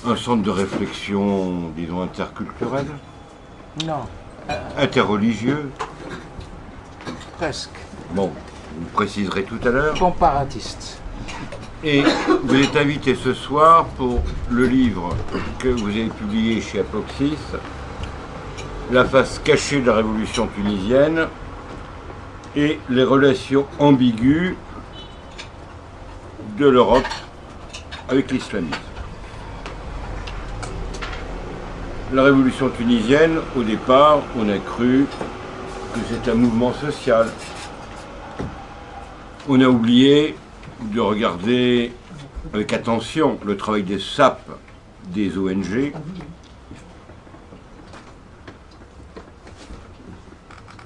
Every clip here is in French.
Un centre de réflexion, disons, interculturel, Non, interreligieux. presque. Bon, vous préciserez tout à l'heure. Comparatiste. Et vous êtes invité ce soir pour le livre que vous avez publié chez Apoxis, La face cachée de la révolution tunisienne et les relations ambiguës de l'Europe avec l'islamisme. La révolution tunisienne, au départ, on a cru que c'est un mouvement social. On a oublié de regarder avec attention le travail des SAP, des ONG,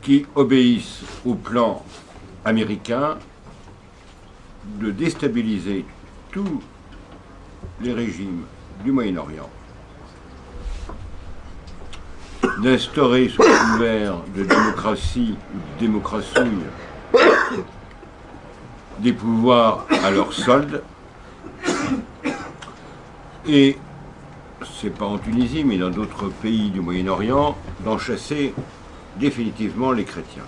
qui obéissent au plan américain de déstabiliser tous les régimes du Moyen-Orient, d'instaurer sous couvert de démocratie ou de démocratie des pouvoirs à leur solde, et c'est pas en Tunisie mais dans d'autres pays du Moyen-Orient, d'en chasser définitivement les chrétiens.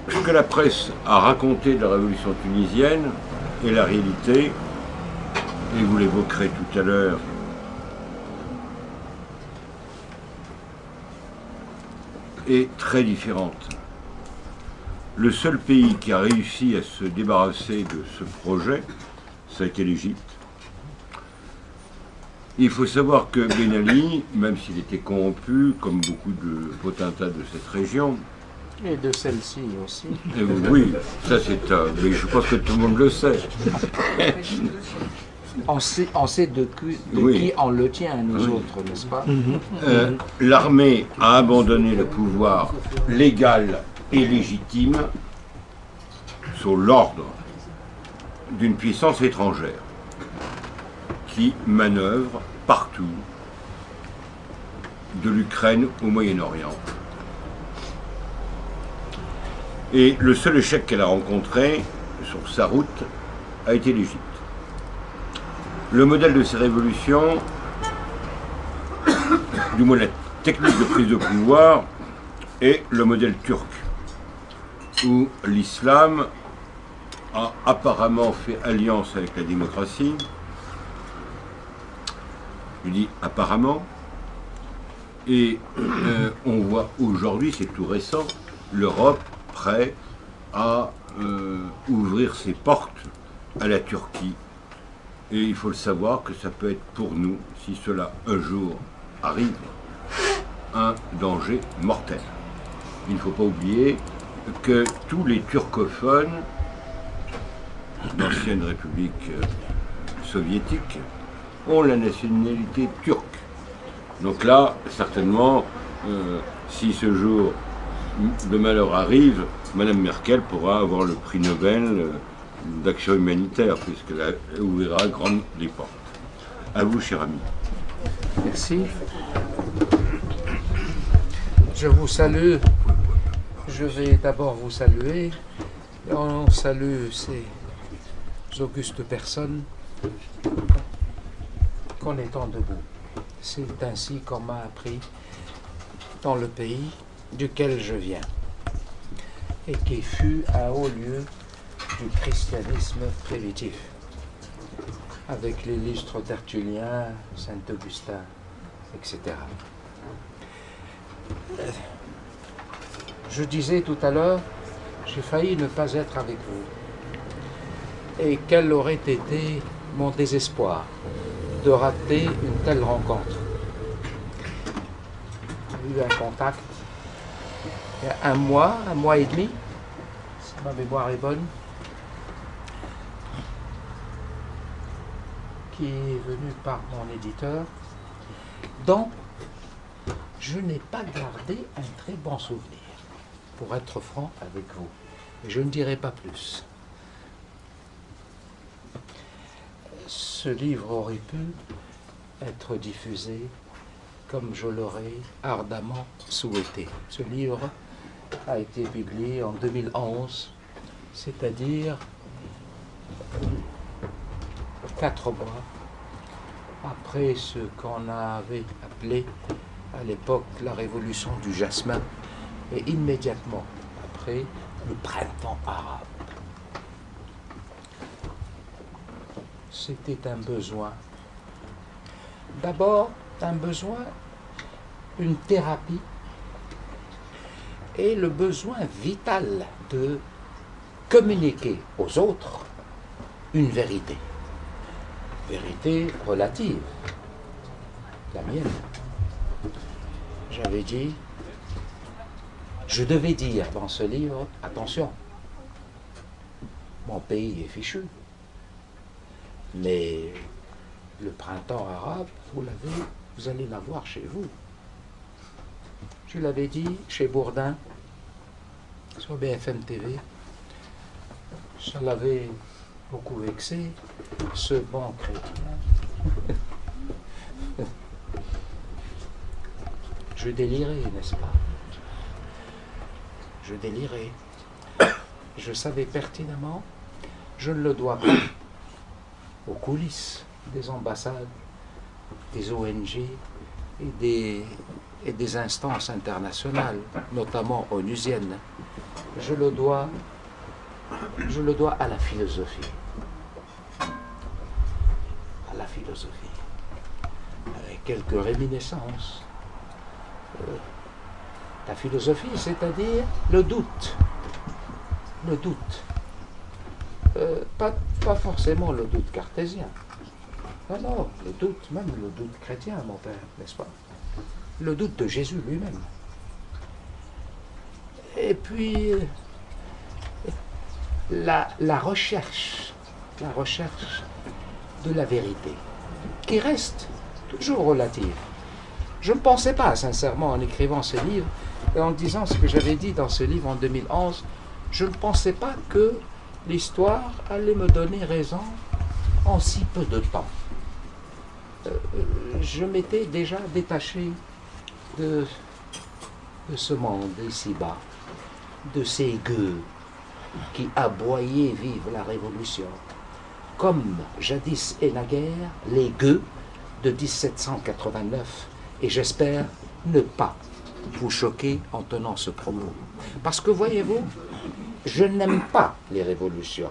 Ce que la presse a raconté de la révolution tunisienne est la réalité, et vous l'évoquerez tout à l'heure, est très différente. Le seul pays qui a réussi à se débarrasser de ce projet, ça a été l'Égypte. Il faut savoir que Ben Ali, même s'il était corrompu, comme beaucoup de potentats de cette région, Et de celle-ci aussi. oui, ça c'est mais je pense que tout le monde le sait. On sait de Oui. qui on le tient, nous Oui. autres, n'est-ce pas? L'armée a abandonné le pouvoir légal et légitime sous l'ordre d'une puissance étrangère qui manœuvre partout, de l'Ukraine au Moyen-Orient. Et le seul échec qu'elle a rencontré sur sa route a été l'Égypte. Le modèle de ces révolutions, du moins la technique de prise de pouvoir, est le modèle turc, où l'islam a apparemment fait alliance avec la démocratie. Je dis apparemment, et on voit aujourd'hui, c'est tout récent, l'Europe prête à ouvrir ses portes à la Turquie. Et il faut le savoir que ça peut être pour nous, si cela un jour arrive, un danger mortel. Il ne faut pas oublier que tous les turcophones d'anciennes républiques soviétiques ont la nationalité turque. Donc là, certainement, si ce jour de malheur arrive, Madame Merkel pourra avoir le prix Nobel d'action humanitaire, puisqu'elle ouvrira grandes les portes. À vous, cher ami. Merci. Je vous salue. Je vais d'abord vous saluer. Et on salue ces augustes personnes qu'en étant debout. C'est ainsi qu'on m'a appris dans le pays duquel je viens et qui fut un haut lieu du christianisme primitif, avec l'illustre Tertullien, Saint-Augustin, etc. Je disais tout à l'heure, j'ai failli ne pas être avec vous. Et quel aurait été mon désespoir de rater une telle rencontre. J'ai eu un contact il y a un mois et demi, si ma mémoire est bonne, qui est venu par mon éditeur, dont je n'ai pas gardé un très bon souvenir, pour être franc avec vous. Et je ne dirai pas plus. Ce livre aurait pu être diffusé comme je l'aurais ardemment souhaité. Ce livre a été publié en 2011, c'est-à-dire 4 mois après ce qu'on avait appelé à l'époque la révolution du jasmin, et immédiatement après le printemps arabe. C'était un besoin. D'abord, un besoin, une thérapie, et le besoin vital de communiquer aux autres une vérité. Vérité relative, la mienne. J'avais dit, je devais dire dans ce livre, attention, mon pays est fichu, mais le printemps arabe, vous allez l'avoir chez vous. Je l'avais dit chez Bourdin, sur BFM TV, ça l'avait beaucoup vexé, ce bon chrétien. Je délirais, n'est-ce pas? Je délirais. Je savais pertinemment, je ne le dois pas aux coulisses des ambassades, des ONG et des instances internationales, notamment onusiennes. Je le dois à la philosophie. À la philosophie. Avec quelques réminiscences. La philosophie, c'est-à-dire le doute. Le doute. Pas forcément le doute cartésien. Non, le doute, même le doute chrétien, mon père, n'est-ce pas? Le doute de Jésus lui-même. Et puis, la recherche de la vérité, qui reste toujours relative. Je ne pensais pas, sincèrement, en écrivant ce livre, et en disant ce que j'avais dit dans ce livre en 2011, je ne pensais pas que l'histoire allait me donner raison en si peu de temps. Je m'étais déjà détaché de ce monde ici-bas, de ces gueux qui aboyaient vive la Révolution, comme jadis et naguère les gueux de 1789, et j'espère ne pas vous choquer en tenant ce propos. Parce que voyez-vous, je n'aime pas les révolutions,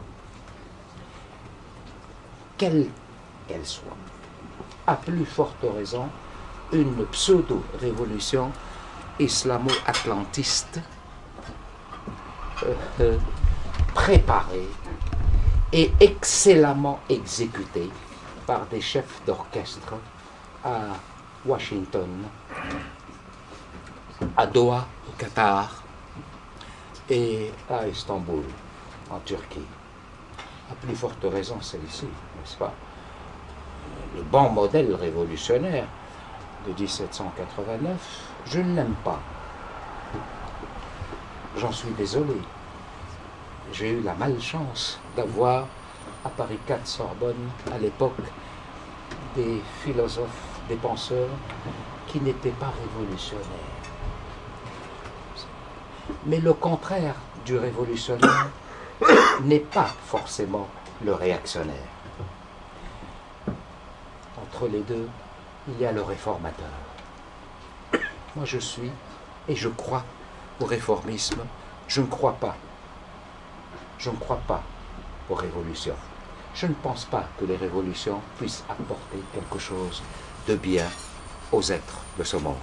quelles qu'elles soient. À plus forte raison, une pseudo-révolution islamo-atlantiste préparée et excellemment exécutée par des chefs d'orchestre à Washington, à Doha, au Qatar, et à Istanbul, en Turquie. À plus forte raison, celle-ci, n'est-ce pas? Le bon modèle révolutionnaire de 1789, je ne l'aime pas. J'en suis désolé. J'ai eu la malchance d'avoir à Paris 4 Sorbonne, à l'époque, des philosophes, des penseurs qui n'étaient pas révolutionnaires. Mais le contraire du révolutionnaire n'est pas forcément le réactionnaire. Entre les deux, il y a le réformateur. Moi, je suis et je crois au réformisme. Je ne crois pas aux révolutions. Je ne pense pas que les révolutions puissent apporter quelque chose de bien aux êtres de ce monde.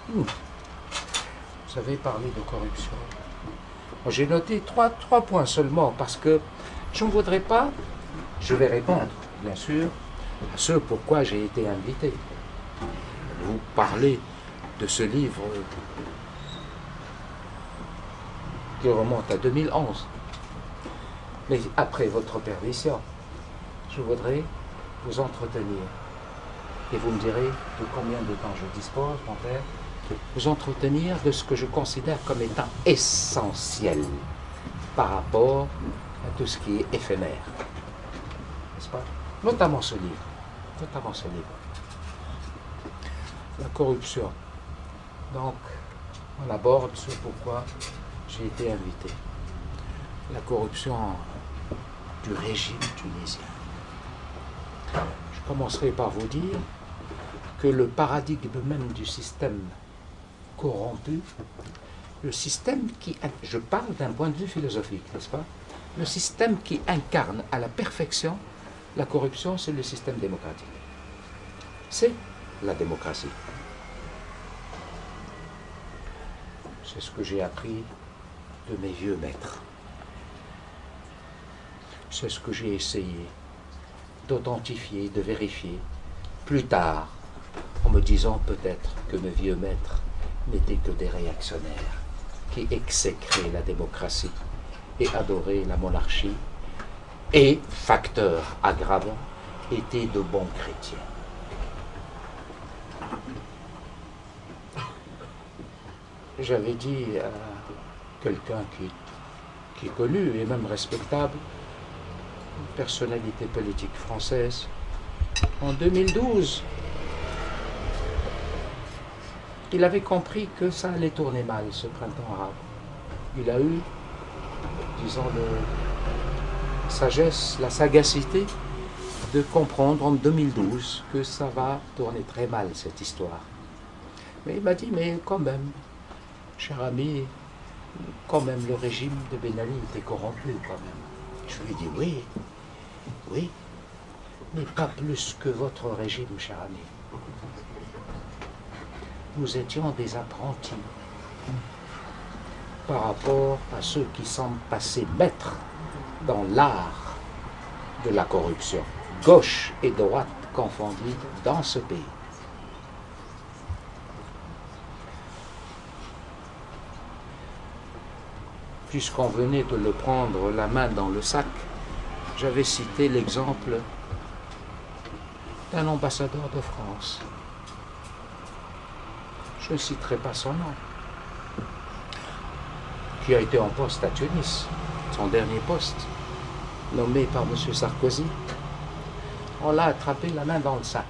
Vous avez parlé de corruption. J'ai noté trois points seulement parce que je ne voudrais pas, je vais répondre, bien sûr, à ce pourquoi j'ai été invité. Vous parlez de ce livre qui remonte à 2011. Mais après votre permission, je voudrais vous entretenir. Et vous me direz de combien de temps je dispose, mon père, vous entretenir de ce que je considère comme étant essentiel par rapport à tout ce qui est éphémère. N'est-ce pas? Notamment ce livre. La corruption. Donc, on aborde ce pourquoi j'ai été invité. La corruption du régime tunisien. Je commencerai par vous dire que le paradigme même du système corrompu, le système qui... Je parle d'un point de vue philosophique, n'est-ce pas? Le système qui incarne à la perfection la corruption, c'est le système démocratique. C'est la démocratie. C'est ce que j'ai appris de mes vieux maîtres. C'est ce que j'ai essayé d'authentifier, de vérifier plus tard, en me disant peut-être que mes vieux maîtres n'étaient que des réactionnaires qui exécraient la démocratie et adoraient la monarchie et, facteur aggravant, étaient de bons chrétiens. J'avais dit à quelqu'un qui est connu et même respectable, une personnalité politique française, en 2012, il avait compris que ça allait tourner mal, ce printemps arabe. Il a eu, disons, la sagesse, la sagacité de comprendre en 2012 que ça va tourner très mal, cette histoire. Mais il m'a dit, mais quand même, cher ami, quand même le régime de Ben Ali était corrompu quand même. Je lui ai dit, oui, oui, mais pas plus que votre régime, cher ami. Nous étions des apprentis par rapport à ceux qui semblent passer maîtres dans l'art de la corruption, gauche et droite confondues dans ce pays. Puisqu'on venait de le prendre la main dans le sac, j'avais cité l'exemple d'un ambassadeur de France. Je ne citerai pas son nom, qui a été en poste à Tunis, son dernier poste, nommé par M. Sarkozy. On l'a attrapé la main dans le sac,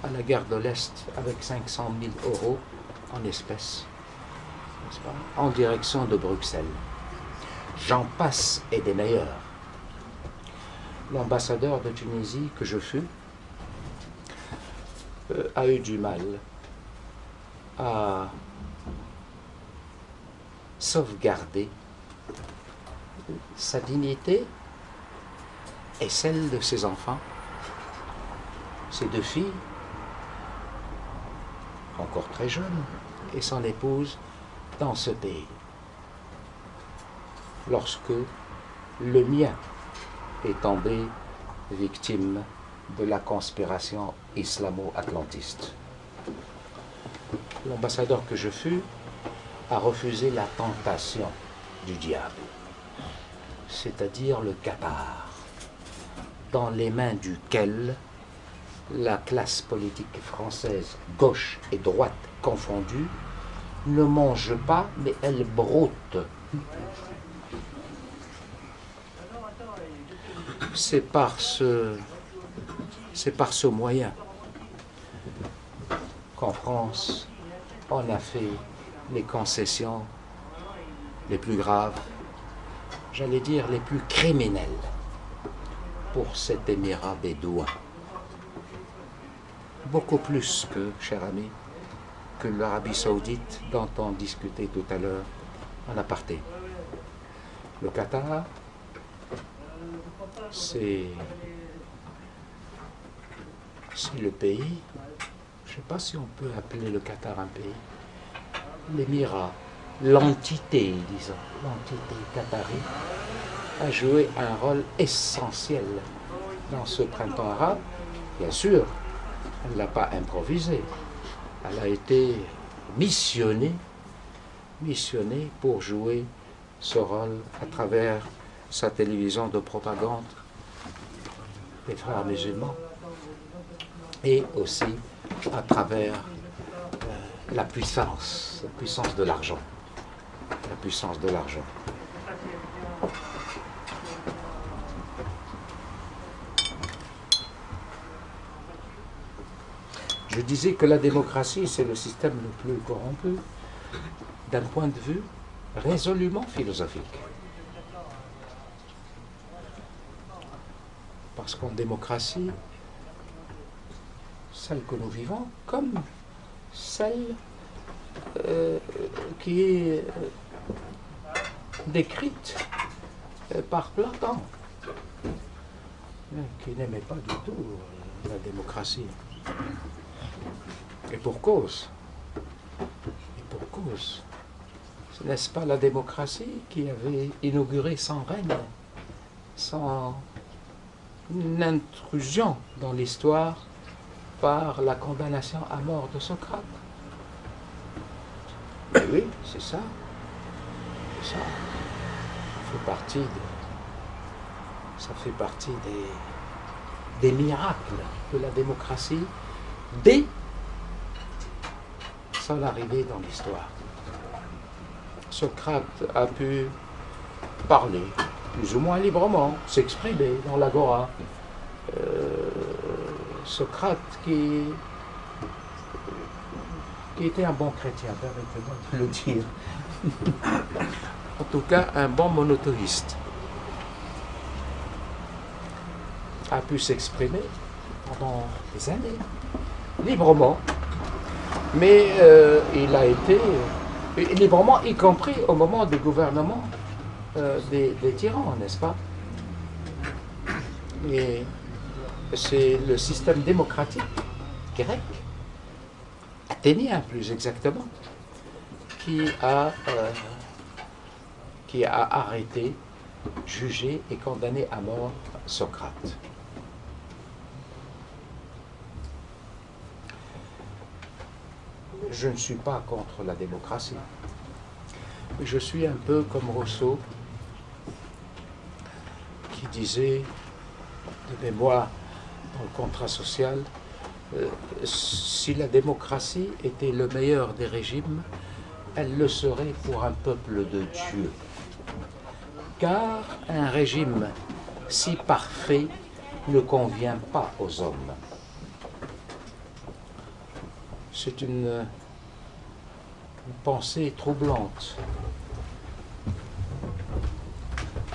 à la gare de l'Est, avec 500 000 € en espèces, n'est-ce pas, en direction de Bruxelles. J'en passe et des meilleurs. L'ambassadeur de Tunisie que je fus a eu du mal à sauvegarder sa dignité et celle de ses enfants, ses deux filles, encore très jeunes, et son épouse dans ce pays. Lorsque le mien est tombé victime de la conspiration islamo-atlantiste. L'ambassadeur que je fus a refusé la tentation du diable, c'est-à-dire le Qatar, dans les mains duquel la classe politique française, gauche et droite confondues, ne mange pas, mais elle broute. C'est par ce moyen qu'en France, on a fait les concessions les plus graves, j'allais dire les plus criminelles, pour cet émirat bédouin. Beaucoup plus que, cher ami, que l'Arabie Saoudite dont on discutait tout à l'heure en aparté. Le Qatar, c'est le pays, je ne sais pas si on peut appeler le Qatar un pays, l'émirat, l'entité, disons, l'entité qatari, a joué un rôle essentiel dans ce printemps arabe. Bien sûr, elle ne l'a pas improvisé, elle a été missionnée pour jouer ce rôle à travers sa télévision de propagande des frères musulmans et aussi à travers la puissance de l'argent. La puissance de l'argent. Je disais que la démocratie, c'est le système le plus corrompu d'un point de vue résolument philosophique. Parce qu'en démocratie, celle que nous vivons, comme celle qui est décrite par Platon, qui n'aimait pas du tout la démocratie. Et pour cause. Et pour cause. N'est-ce pas la démocratie qui avait inauguré son règne, son intrusion dans l'histoire par la condamnation à mort de Socrate? Et oui, c'est ça. C'est ça. Ça fait partie des miracles de la démocratie dès son arrivée dans l'histoire. Socrate a pu parler plus ou moins librement, s'exprimer dans l'agora. Socrate qui était un bon chrétien, permettez-moi de le dire. En tout cas, un bon monothéiste. A pu s'exprimer pendant des années, librement, mais il a été librement, y compris au moment du gouvernement des tyrans, n'est-ce pas? Et c'est le système démocratique grec, athénien plus exactement, qui a arrêté, jugé et condamné à mort Socrate. Je ne suis pas contre la démocratie. Je suis un peu comme Rousseau, qui disait, de mémoire, dans le contrat social, si la démocratie était le meilleur des régimes, elle le serait pour un peuple de Dieu. Car un régime si parfait ne convient pas aux hommes. C'est une pensée troublante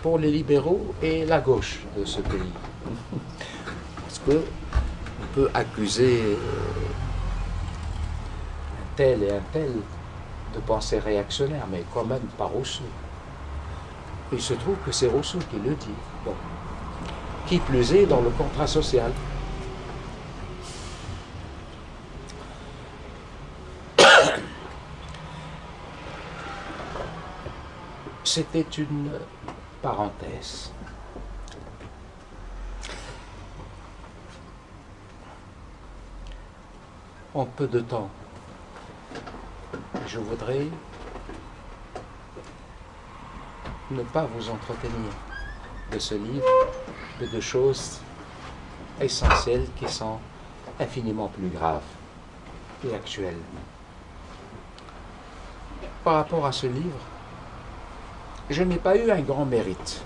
pour les libéraux et la gauche de ce pays. Parce qu'on peut accuser un tel et un tel de pensée réactionnaire, mais quand même pas Rousseau. Il se trouve que c'est Rousseau qui le dit. Bon. Qui plus est dans le contrat social. C'était une parenthèse. En peu de temps, je voudrais ne pas vous entretenir de ce livre, mais de choses essentielles qui sont infiniment plus graves et actuelles. Par rapport à ce livre, je n'ai pas eu un grand mérite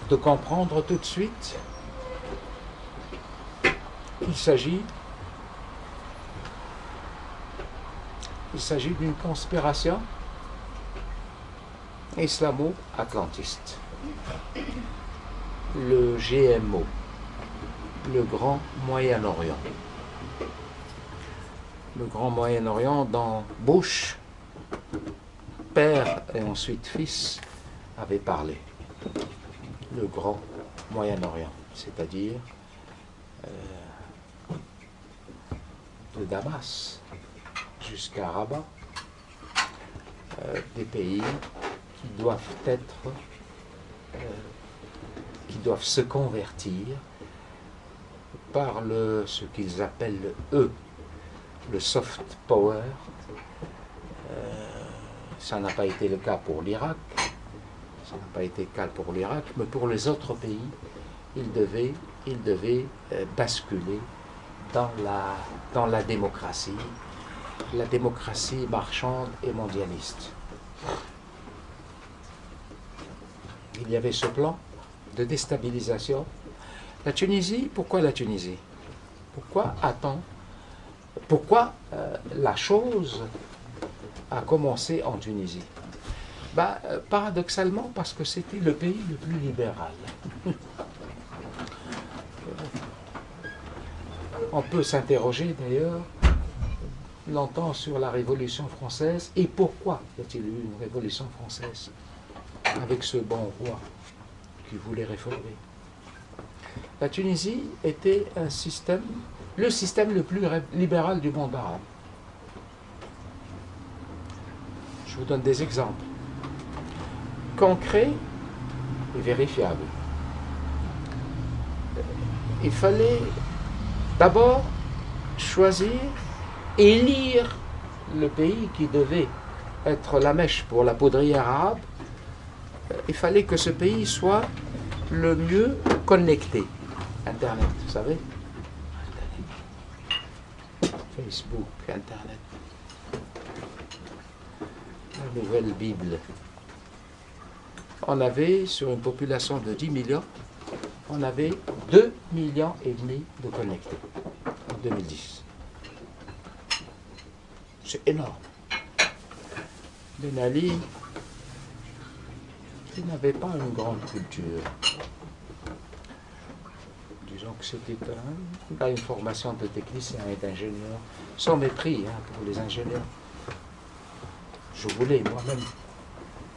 de comprendre tout de suite qu'il s'agit d'une conspiration islamo-atlantiste. Le GMO, le Grand Moyen-Orient. Le Grand Moyen-Orient dont Bush, père et ensuite fils, avait parlé. Le Grand Moyen-Orient, c'est-à-dire de Damas jusqu'à Rabat, des pays qui doivent qui doivent se convertir par ce qu'ils appellent eux le soft power. Ça n'a pas été le cas pour l'Irak, mais pour les autres pays, ils devaient basculer dans la démocratie marchande et mondialiste. Il y avait ce plan de déstabilisation. La Tunisie, pourquoi la Tunisie? Pourquoi la chose a commencé en Tunisie? Paradoxalement, parce que c'était le pays le plus libéral. On peut s'interroger d'ailleurs longtemps sur la Révolution française et pourquoi y a-t-il eu une Révolution française avec ce bon roi qui voulait réformer. La Tunisie était le système le plus libéral du monde arabe. Je vous donne des exemples concrets et vérifiables. Il fallait d'abord choisir, élire le pays qui devait être la mèche pour la poudrière arabe. Il fallait que ce pays soit le mieux connecté. Internet, vous savez, Facebook, Internet, la nouvelle Bible. On avait, sur une population de 10 millions, on avait 2,5 millions de connectés en 2010. C'est énorme. Ben Ali, il n'avait pas une grande culture. Disons que c'était pas une formation de technicien et d'ingénieur, sans mépris pour les ingénieurs. Je voulais moi-même,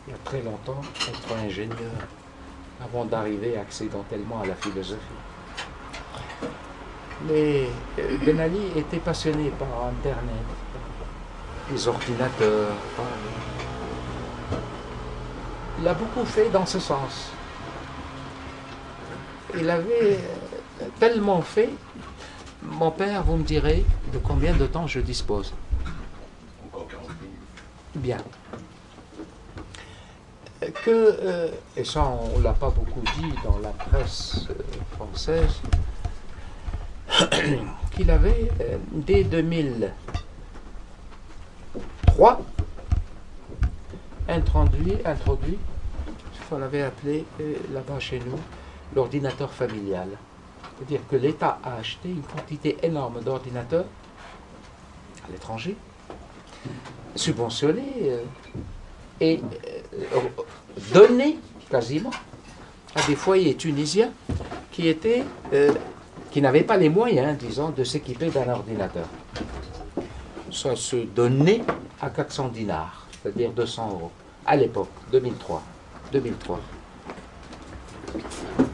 il y a très longtemps, être ingénieur avant d'arriver accidentellement à la philosophie. Mais Ben Ali était passionné par Internet, les ordinateurs. Il a beaucoup fait dans ce sens. Il avait tellement fait, mon père, vous me direz de combien de temps je dispose. Encore 40 minutes. Bien. Et ça on ne l'a pas beaucoup dit dans la presse française, qu'il avait, dès 2003, introduit ce qu'on avait appelé là-bas chez nous l'ordinateur familial. C'est-à-dire que l'État a acheté une quantité énorme d'ordinateurs à l'étranger, subventionnés et donnés quasiment à des foyers tunisiens qui n'avaient pas les moyens, disons, de s'équiper d'un ordinateur. Ça se donnait à 400 dinars, c'est-à-dire 200 euros, à l'époque, 2003.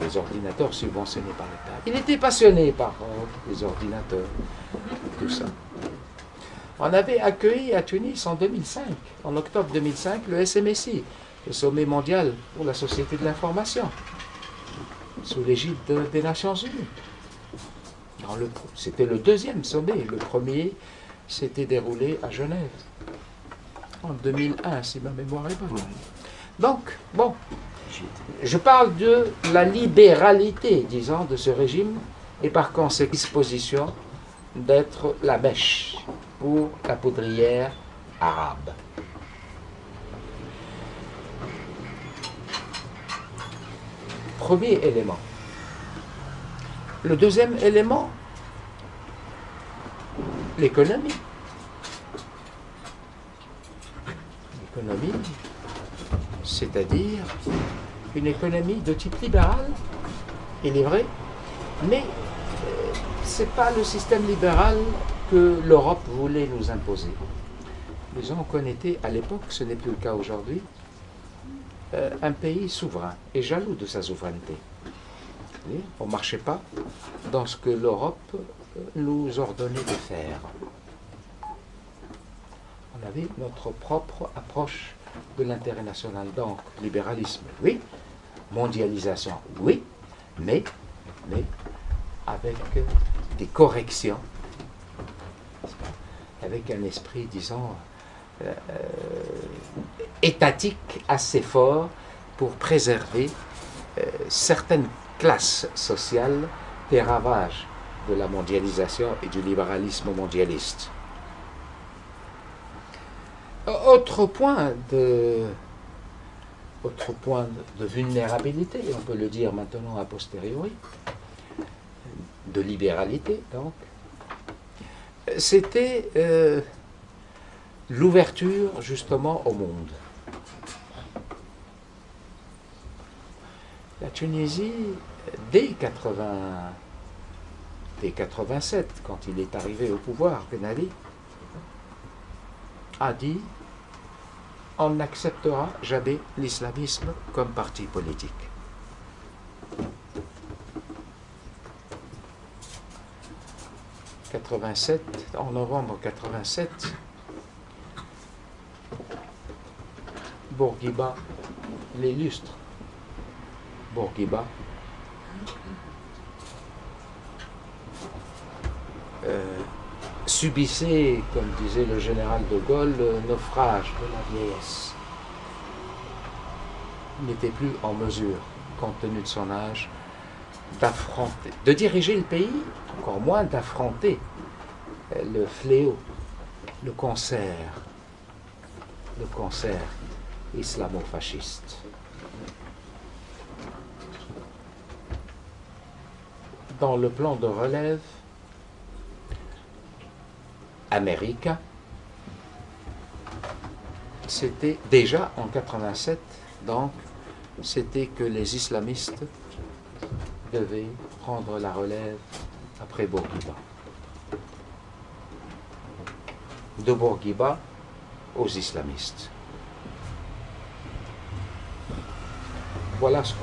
Les ordinateurs subventionnés par l'État. Il était passionné par les ordinateurs, tout ça. On avait accueilli à Tunis en 2005, en octobre 2005, le SMSI, le sommet mondial pour la société de l'information, sous l'égide des Nations Unies. C'était le deuxième sommet. Le premier s'était déroulé à Genève, en 2001, si ma mémoire est bonne. Donc, bon, je parle de la libéralité, disons, de ce régime, et par conséquent, disposition d'être la mèche pour la poudrière arabe. Premier élément. Le deuxième élément, l'économie. L'économie, c'est-à-dire une économie de type libéral, il est vrai, mais ce n'est pas le système libéral que l'Europe voulait nous imposer. Disons qu'on était, à l'époque, ce n'est plus le cas aujourd'hui, un pays souverain et jaloux de sa souveraineté. On ne marchait pas dans ce que l'Europe nous ordonnait de faire. On avait notre propre approche de l'intérêt national. Donc, libéralisme, oui. Mondialisation, oui. Mais avec des corrections, avec un esprit, disons, étatique assez fort pour préserver certaines classes sociales des ravages de la mondialisation et du libéralisme mondialiste. Autre point de vulnérabilité, on peut le dire maintenant a posteriori, de libéralité donc, c'était l'ouverture justement au monde. La Tunisie, dès 87, quand il est arrivé au pouvoir, Ben Ali a dit on n'acceptera jamais l'islamisme comme parti politique. En novembre 87, Bourguiba, l'illustre Bourguiba, subissait, comme disait le général de Gaulle, le naufrage de la vieillesse. Il n'était plus en mesure, compte tenu de son âge, d'affronter, de diriger le pays, encore moins d'affronter le fléau, le concert islamo-fasciste. Dans le plan de relève américain, c'était déjà en 87, donc c'était que les islamistes devaient prendre la relève après Bourguiba. De Bourguiba aux islamistes. Voilà ce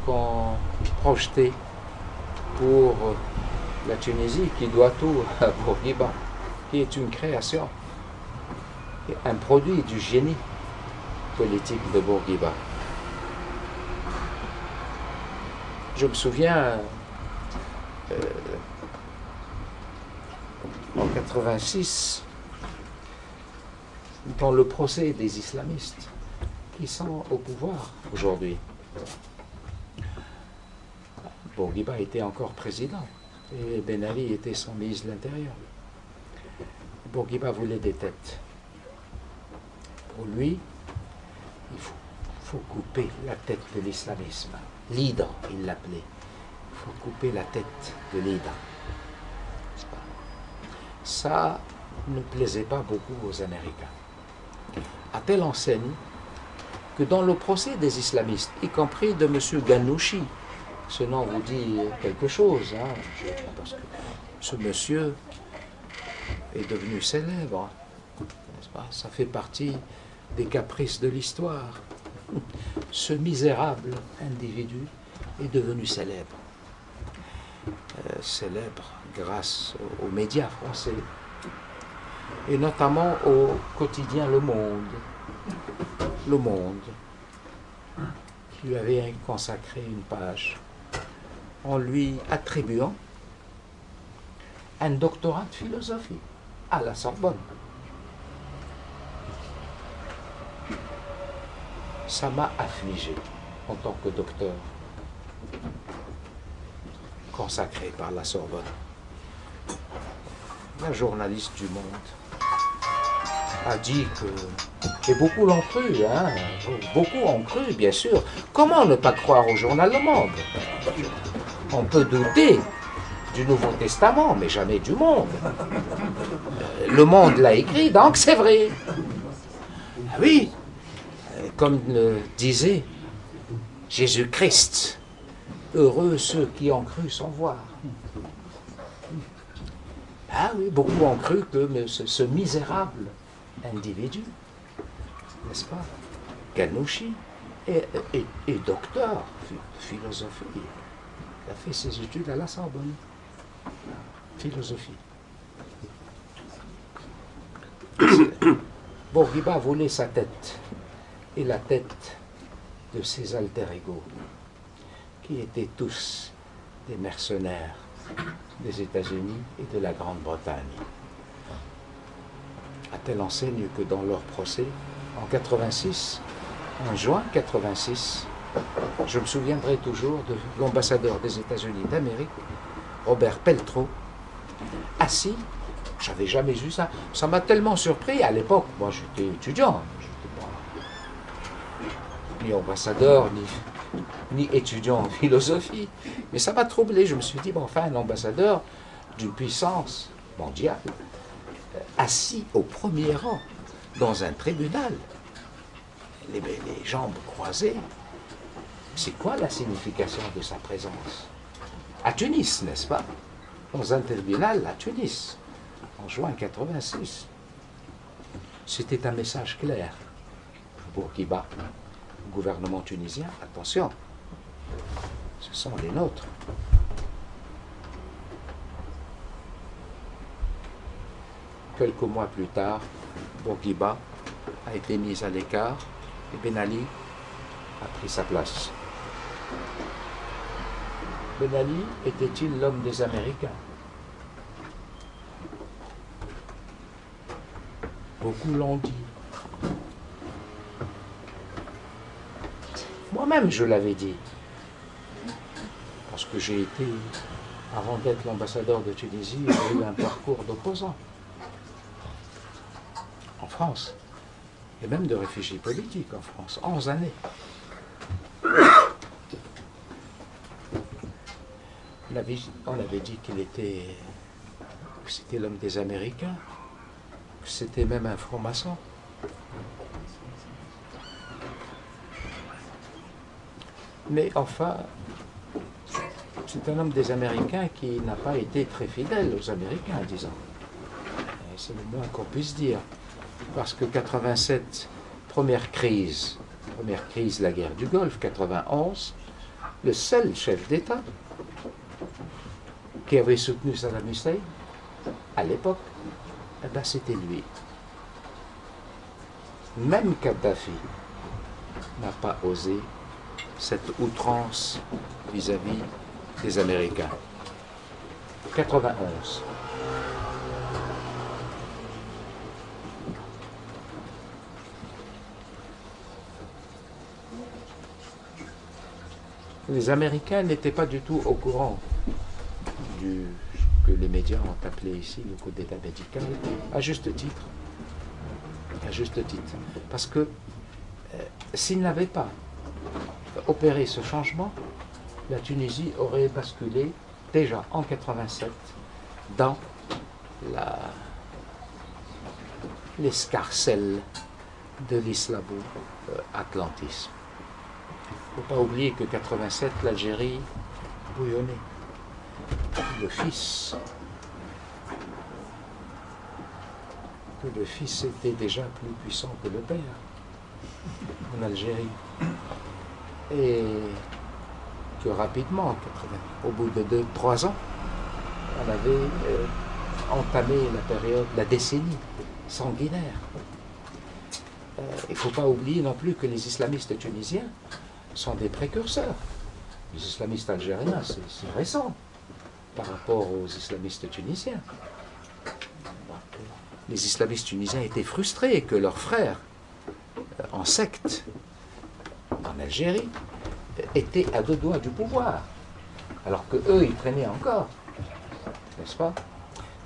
qu'on projetait pour la Tunisie, qui doit tout à Bourguiba, qui est une création, un produit du génie politique de Bourguiba. Je me souviens, en 86, dans le procès des islamistes qui sont au pouvoir aujourd'hui. Bourguiba était encore président et Ben Ali était son ministre de l'Intérieur. Bourguiba voulait des têtes. Pour lui, il faut couper la tête de l'islamisme. L'hydre, il l'appelait. Il faut couper la tête de l'hydre. Ça ne plaisait pas beaucoup aux Américains. À telle enseigne que dans le procès des islamistes, y compris de M. Ghanouchi, ce nom vous dit quelque chose, hein, parce que ce monsieur est devenu célèbre, n'est-ce pas? Ça fait partie des caprices de l'histoire. Ce misérable individu est devenu célèbre. Célèbre grâce aux médias français, et notamment au quotidien Le Monde, qui lui avait consacré une page en lui attribuant un doctorat de philosophie à la Sorbonne. Ça m'a affligé en tant que docteur consacré par la Sorbonne. Un journaliste du Monde a dit que, et beaucoup l'ont cru, hein, beaucoup ont cru, bien sûr. Comment ne pas croire au journal Le Monde? On peut douter du Nouveau Testament, mais jamais du Monde. Le Monde l'a écrit, donc c'est vrai. Ah oui, comme le disait Jésus-Christ, heureux ceux qui ont cru sans voir. Ah oui, beaucoup ont cru que ce misérable individu, n'est-ce pas, Ghanouchi, est docteur de philosophie. Il a fait ses études à la Sorbonne. Philosophie. Bourguiba voulait sa tête et la tête de ses alter ego, qui étaient tous des mercenaires des États-Unis et de la Grande-Bretagne. À telle enseigne que dans leur procès, en 86, en juin 86, je me souviendrai toujours de l'ambassadeur des États-Unis d'Amérique, Robert Peltreau, assis. J'avais jamais vu ça. Ça m'a tellement surpris à l'époque. Moi, j'étais étudiant. Je n'étais pas ni ambassadeur, ni étudiant en philosophie. Mais ça m'a troublé. Je me suis dit, bon, enfin, un ambassadeur d'une puissance mondiale, assis au premier rang, dans un tribunal, les jambes croisées, c'est quoi la signification de sa présence? À Tunis, n'est-ce pas? Dans un tribunal à Tunis, en juin 86. C'était un message clair. Bourguiba, gouvernement tunisien, attention, ce sont les nôtres. Quelques mois plus tard, Bourguiba a été mis à l'écart et Ben Ali a pris sa place. Ben Ali était-il l'homme des Américains? Beaucoup l'ont dit. Moi-même, je l'avais dit. Parce que j'ai été, avant d'être l'ambassadeur de Tunisie, j'ai eu un parcours d'opposant. En France. Et même de réfugiés politiques en France. 11 années. On avait dit qu'il était... que c'était l'homme des Américains. Que c'était même un franc-maçon. Mais enfin, c'est un homme des Américains qui n'a pas été très fidèle aux Américains, disons. C'est le moins qu'on puisse dire. Parce que 87, première crise, la guerre du Golfe, 91, le seul chef d'État qui avait soutenu Saddam Hussein, à l'époque, eh ben, c'était lui. Même Kadhafi n'a pas osé cette outrance vis-à-vis des Américains. 91. Les Américains n'étaient pas du tout au courant du que les médias ont appelé ici le coup d'État médical, à juste titre. À juste titre. Parce que s'ils n'avaient pas opéré ce changement, la Tunisie aurait basculé déjà en 87 dans l'escarcelle de l'islamo-atlantisme. Il ne faut pas oublier que 87, l'Algérie bouillonnait. Le fils était déjà plus puissant que le père en Algérie. Et que rapidement, au bout de 2-3 ans, on avait entamé la période, la décennie sanguinaire. Il ne faut pas oublier non plus que les islamistes tunisiens sont des précurseurs. Les islamistes algériens, c'est récent par rapport aux islamistes tunisiens. Les islamistes tunisiens étaient frustrés que leurs frères en secte en Algérie étaient à 2 doigts du pouvoir, alors que eux ils traînaient encore, n'est-ce pas?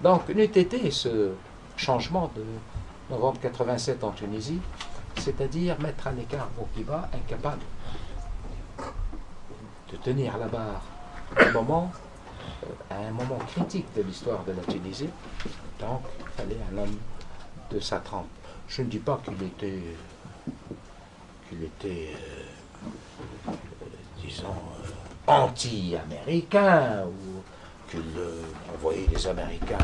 Donc n'eût été ce changement de novembre 87 en Tunisie, c'est-à-dire mettre à l'écart Bourguiba, incapable de tenir la barre à un moment critique de l'histoire de la Tunisie. Donc il fallait un homme de sa trempe. Je ne dis pas qu'il était disons anti-américain ou qu'il envoyait les Américains.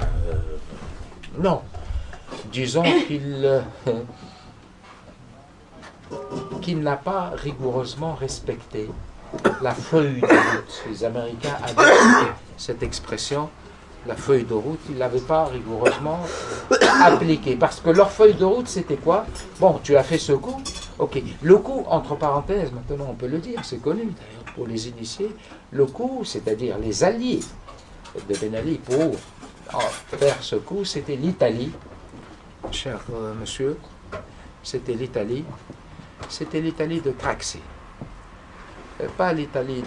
Non, disons qu'il n'a pas rigoureusement respecté la feuille de route. Les Américains avaient cette expression, la feuille de route, ils ne l'avaient pas rigoureusement appliquée. Parce que leur feuille de route, c'était quoi? Bon, tu as fait ce coup, ok. Le coup, entre parenthèses, maintenant on peut le dire, c'est connu d'ailleurs pour les initiés, le coup, c'est-à-dire les alliés de Ben Ali pour faire ce coup, c'était l'Italie, cher monsieur, c'était l'Italie de Craxi. Pas l'Italie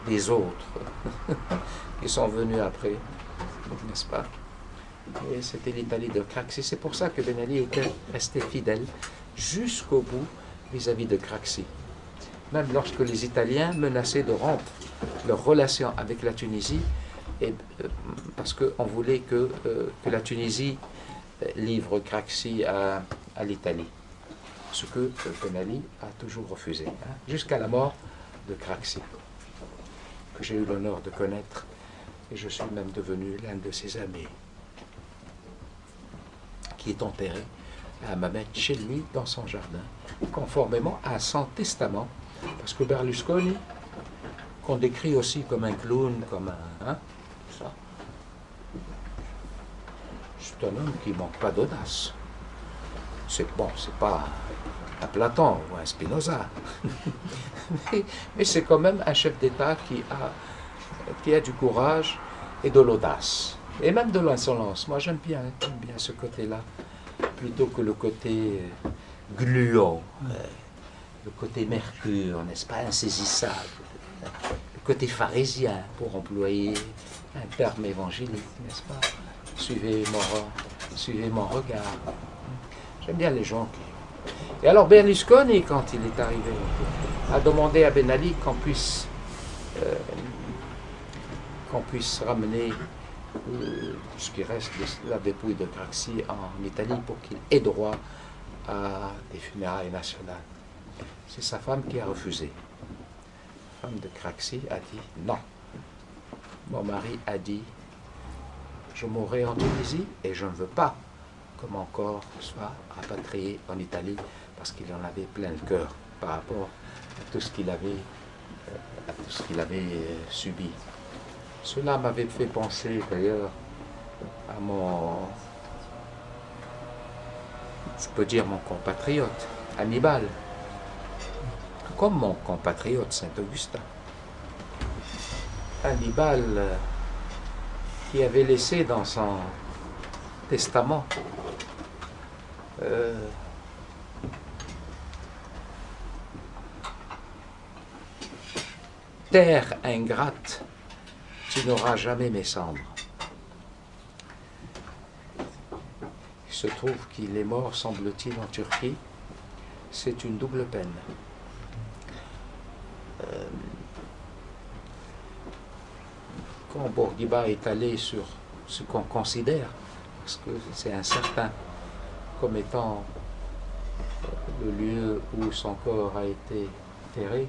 des autres qui sont venus après, n'est-ce pas? Et c'était l'Italie de Craxi. C'est pour ça que Ben Ali était resté fidèle jusqu'au bout vis-à-vis de Craxi. Même lorsque les Italiens menaçaient de rompre leurs relations avec la Tunisie, parce qu'on voulait que la Tunisie livre Craxi à l'Italie. Ce que Ben Ali a toujours refusé, hein, jusqu'à la mort de Craxi, que j'ai eu l'honneur de connaître, et je suis même devenu l'un de ses amis, qui est enterré à Hammamet chez lui, dans son jardin, conformément à son testament, parce que Berlusconi, qu'on décrit aussi comme un clown, comme un... Hein, ça, c'est un homme qui ne manque pas d'audace. C'est bon, c'est pas un Platon ou un Spinoza, mais c'est quand même un chef d'État qui a du courage et de l'audace, et même de l'insolence. Moi j'aime bien ce côté-là, plutôt que le côté gluant, le côté mercure, n'est-ce pas, insaisissable, le côté pharisien, pour employer un terme évangélique, n'est-ce pas. Suivez mon regard. J'aime bien les gens qui... Et alors Berlusconi, quand il est arrivé, a demandé à Ben Ali qu'on puisse ramener ce qui reste de la dépouille de Craxi en Italie pour qu'il ait droit à des funérailles nationales. C'est sa femme qui a refusé. La femme de Craxi a dit non. Mon mari a dit je mourrai en Tunisie et je ne veux pas que mon corps soit rapatrié en Italie parce qu'il en avait plein le cœur par rapport à tout ce qu'il avait, subi. Cela m'avait fait penser d'ailleurs à je peux dire mon compatriote, Hannibal, comme mon compatriote Saint-Augustin. Hannibal qui avait laissé dans son testament terre ingrate, tu n'auras jamais mes cendres. Il se trouve qu'il est mort, semble-t-il, en Turquie. C'est une double peine. Quand Bourguiba est allé sur ce qu'on considère, parce que c'est incertain, comme étant le lieu où son corps a été enterré,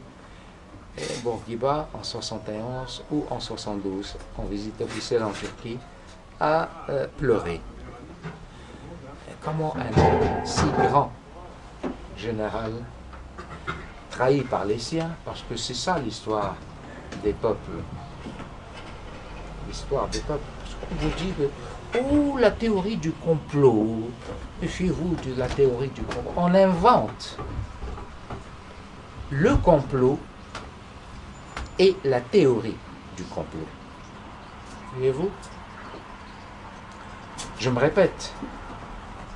et Bourguiba, en 71 ou en 72, en visite officielle en Turquie, a pleuré. Et comment un si grand général, trahi par les siens, parce que c'est ça l'histoire des peuples. L'histoire des peuples. Parce qu'on vous dit oh, la théorie du complot, méfiez-vous de la théorie du complot. On invente le complot et la théorie du complot. Voyez-vous? Je me répète,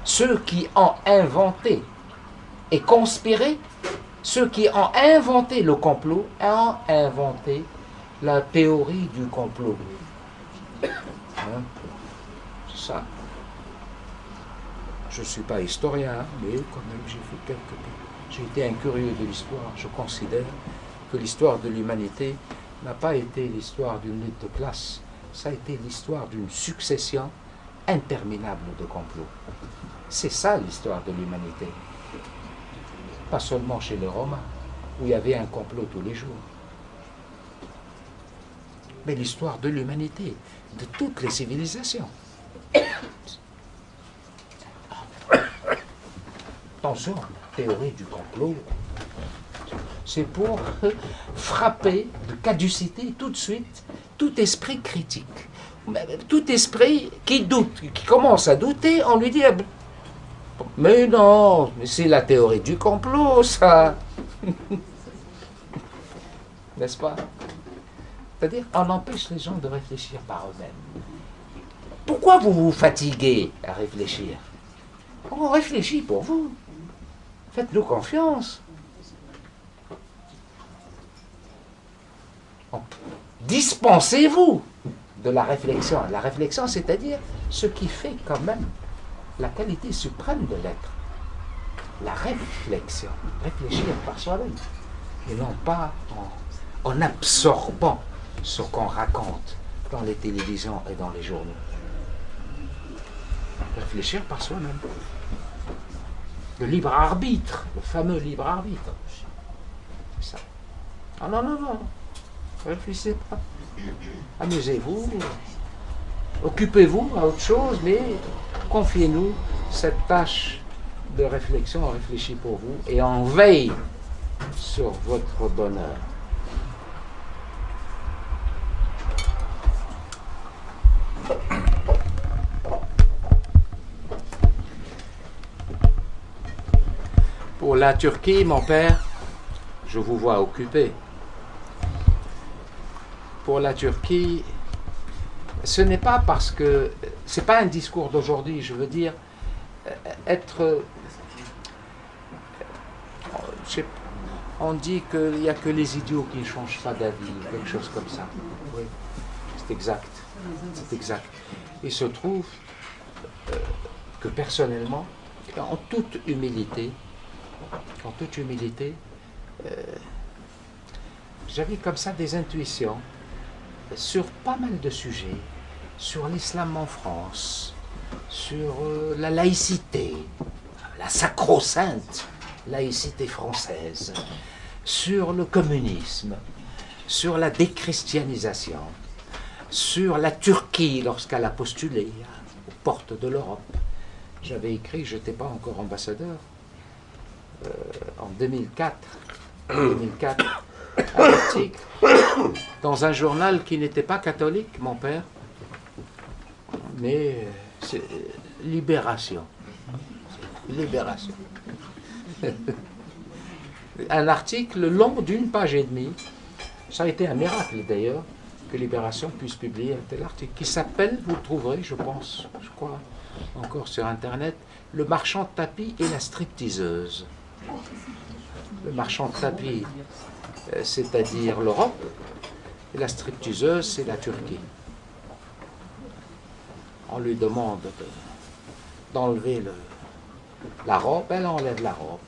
ceux qui ont inventé et conspiré, ceux qui ont inventé le complot, ont inventé la théorie du complot. Hein? C'est ça. Je ne suis pas historien, mais quand même j'ai été un curieux de l'histoire. Je considère que l'histoire de l'humanité n'a pas été l'histoire d'une lutte de classe, ça a été l'histoire d'une succession interminable de complots. C'est ça l'histoire de l'humanité. Pas seulement chez les Romains, où il y avait un complot tous les jours, mais l'histoire de l'humanité, de toutes les civilisations. Attention, théorie du complot, c'est pour frapper de caducité tout de suite tout esprit critique. Tout esprit qui doute, qui commence à douter, on lui dit mais non, c'est la théorie du complot, ça. N'est-ce pas? C'est-à-dire, on empêche les gens de réfléchir par eux-mêmes. Pourquoi vous vous fatiguez à réfléchir? On réfléchit pour vous. Faites-nous confiance. Dispensez-vous de la réflexion. La réflexion, c'est-à-dire ce qui fait quand même la qualité suprême de l'être. La réflexion. Réfléchir par soi-même. Et non pas en absorbant ce qu'on raconte dans les télévisions et dans les journaux. Réfléchir par soi-même. Le libre arbitre, le fameux libre arbitre. C'est ça. Ah non, non, non, réfléchissez pas. Amusez-vous, occupez-vous à autre chose, mais confiez-nous cette tâche de réflexion. On réfléchit pour vous et on veille sur votre bonheur. Pour la Turquie, mon père, je vous vois occupé. Pour la Turquie, ce n'est pas parce que... C'est pas un discours d'aujourd'hui, je veux dire, être... On dit qu'il n'y a que les idiots qui ne changent pas d'avis, quelque chose comme ça. Oui, c'est exact. C'est exact. Il se trouve que personnellement, en toute humilité, j'avais comme ça des intuitions sur pas mal de sujets, sur l'islam en France, sur la laïcité, la sacro-sainte laïcité française, sur le communisme, sur la déchristianisation, sur la Turquie lorsqu'elle a postulé aux portes de l'Europe. J'avais écrit, je n'étais pas encore ambassadeur, en 2004, un article dans un journal qui n'était pas catholique, mon père, mais c'est Libération. Libération. Un article long d'une page et demie. Ça a été un miracle d'ailleurs que Libération puisse publier un tel article qui s'appelle, vous le trouverez, je pense, je crois, encore sur Internet, Le marchand de tapis et la stripteaseuse. Le marchand de tapis, c'est-à-dire l'Europe, et la stripteaseuse, c'est la Turquie. On lui demande d'enlever la robe, elle enlève la robe.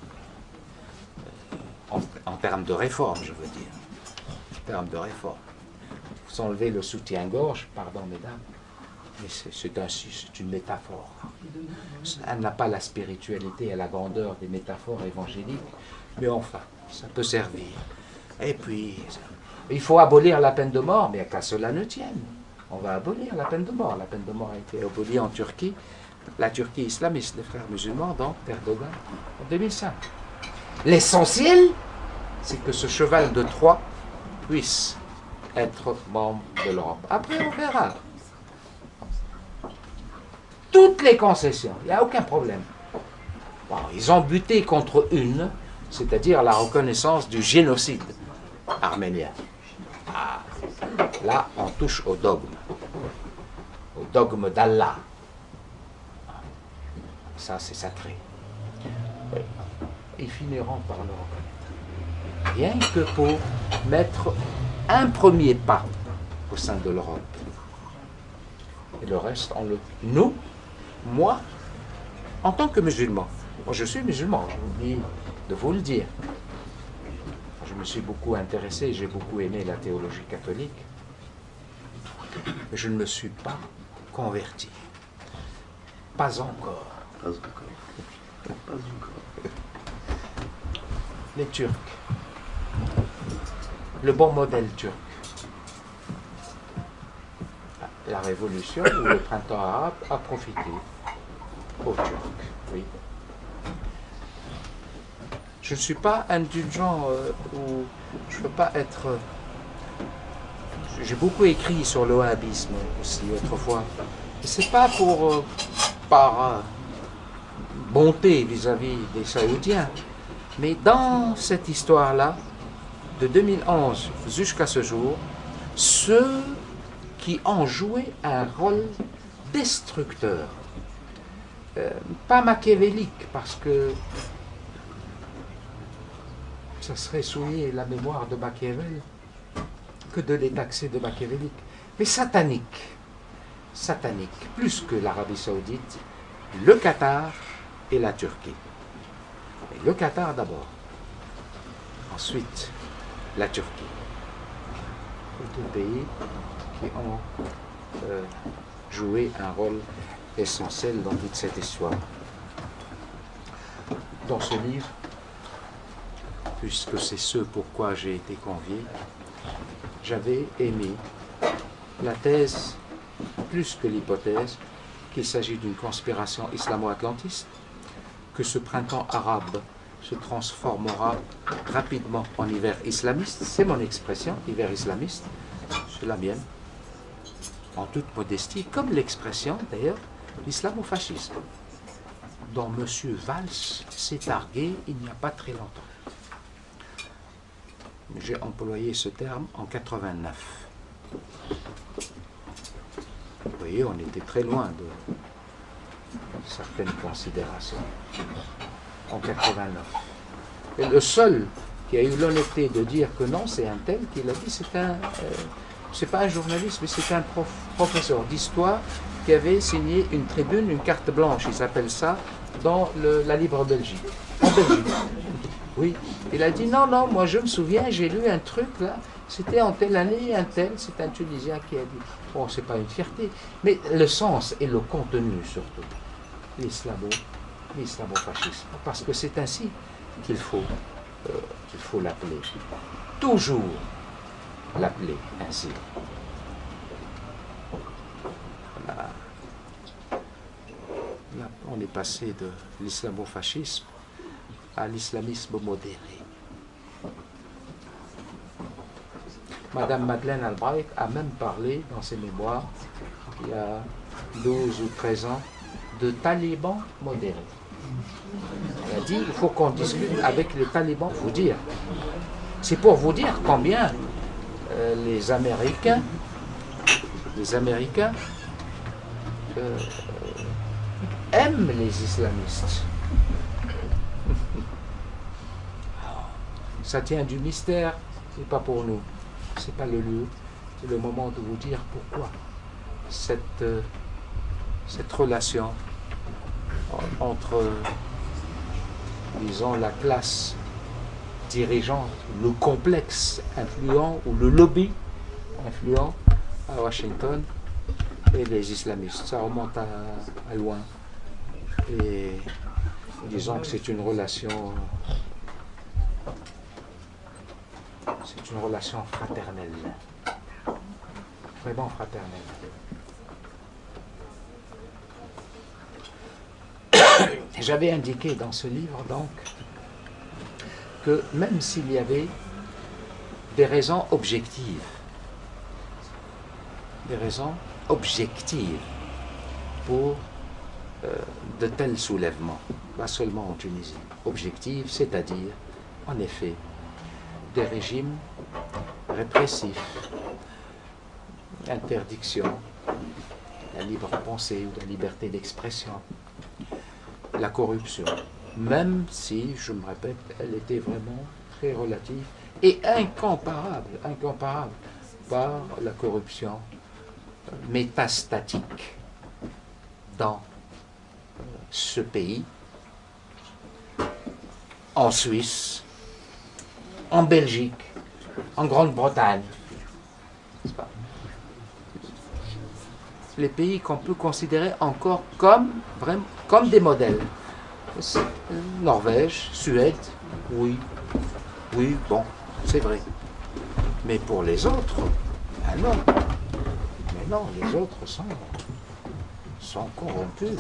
En termes de réforme, je veux dire. En termes de réforme. Vous enlevez le soutien-gorge, pardon mesdames, mais c'est ainsi, c'est une métaphore. Elle n'a pas la spiritualité et la grandeur des métaphores évangéliques, mais enfin, ça peut servir. Et puis, il faut abolir la peine de mort, mais qu'à cela ne tienne. On va abolir la peine de mort. La peine de mort a été abolie en Turquie, la Turquie islamiste, les frères musulmans, donc d'Erdogan, en 2005. L'essentiel, c'est que ce cheval de Troie puisse être membre de l'Europe. Après, on verra. Toutes les concessions, il n'y a aucun problème. Bon, ils ont buté contre une, c'est-à-dire la reconnaissance du génocide arménien. Ah, là, on touche au dogme d'Allah. Ça, c'est sacré. Ils finiront par le reconnaître. Rien que pour mettre un premier pas au sein de l'Europe. Et le reste, nous, moi, en tant que musulman, moi je suis musulman, j'ai oublié de vous le dire. Je me suis beaucoup intéressé, j'ai beaucoup aimé la théologie catholique, mais je ne me suis pas converti. Pas encore. Pas encore. Pas encore. Les Turcs. Le bon modèle turc. La révolution ou le printemps arabe a profité aux Turcs. Oui. Je ne suis pas indulgent ou je ne veux pas être. J'ai beaucoup écrit sur le wahhabisme aussi autrefois. Et c'est pas pour par bonté vis-à-vis des Saoudiens, mais dans cette histoire-là, de 2011 jusqu'à ce jour, ceux qui ont joué un rôle destructeur, pas machiavélique, parce que ça serait souiller la mémoire de Machiavel que de les taxer de machiavélique, mais satanique, plus que l'Arabie Saoudite, le Qatar et la Turquie. Et le Qatar d'abord, ensuite la Turquie. Deux pays qui ont joué un rôle essentiel dans toute cette histoire. Dans ce livre, puisque c'est ce pourquoi j'ai été convié, j'avais émis la thèse, plus que l'hypothèse, qu'il s'agit d'une conspiration islamo-atlantiste, que ce printemps arabe se transformera rapidement en hiver islamiste. C'est mon expression, hiver islamiste, c'est la mienne, en toute modestie, comme l'expression d'ailleurs l'islamo-fascisme, dont M. Valls s'est targué il n'y a pas très longtemps. J'ai employé ce terme en 89. Vous voyez, on était très loin de certaines considérations en 89. Et le seul qui a eu l'honnêteté de dire que non, c'est un tel qui l'a dit, c'est pas un journaliste, mais c'est un professeur d'histoire qui avait signé une tribune, une carte blanche, il s'appelle ça, dans la Libre Belgique. En Belgique. Oui. Il a dit non, non, moi je me souviens, j'ai lu un truc là, c'était en telle année, un tel, c'est un Tunisien qui a dit. Bon, c'est pas une fierté, mais le sens et le contenu surtout. L'islamo-fascisme. Parce que c'est ainsi qu'il faut l'appeler. Toujours l'appeler ainsi. Là, on est passé de l'islamo-fascisme à l'islamisme modéré. Madame Madeleine Albright a même parlé dans ses mémoires, il y a 12 ou 13 ans, de talibans modérés. Elle a dit, il faut qu'on discute avec les talibans, il faut dire. C'est pour vous dire combien les Américains aiment les islamistes. Ça tient du mystère, c'est pas pour nous. C'est pas le lieu, c'est le moment de vous dire pourquoi cette relation entre, disons, la classe dirigeante, le complexe influent ou le lobby influent à Washington et les islamistes. Ça remonte à loin. Et disons que c'est une relation fraternelle. Vraiment fraternelle. J'avais indiqué dans ce livre, donc, que même s'il y avait des raisons objectives pour de tels soulèvements, pas seulement en Tunisie, objectives, c'est-à-dire, en effet, des régimes répressifs, interdiction, la libre pensée ou la liberté d'expression, la corruption, même si, je me répète, elle était vraiment très relative et incomparable par la corruption métastatique dans ce pays, en Suisse, en Belgique, en Grande-Bretagne, n'est-ce pas? Les pays qu'on peut considérer encore comme des modèles. Norvège, Suède, oui, bon, c'est vrai. Mais pour les autres, ben non. Mais non, les autres sont corrompus.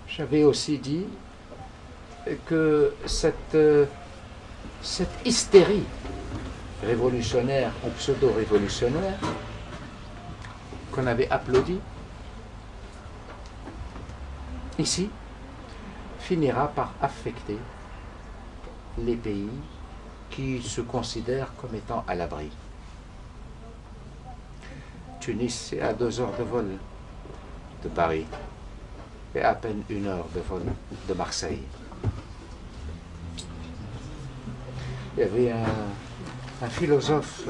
J'avais aussi dit que cette hystérie révolutionnaire ou pseudo-révolutionnaire qu'on avait applaudi ici finira par affecter les pays qui se considèrent comme étant à l'abri. Tunis, c'est à 2 heures de vol de Paris et à peine 1 heure de vol de Marseille. Il y avait un philosophe,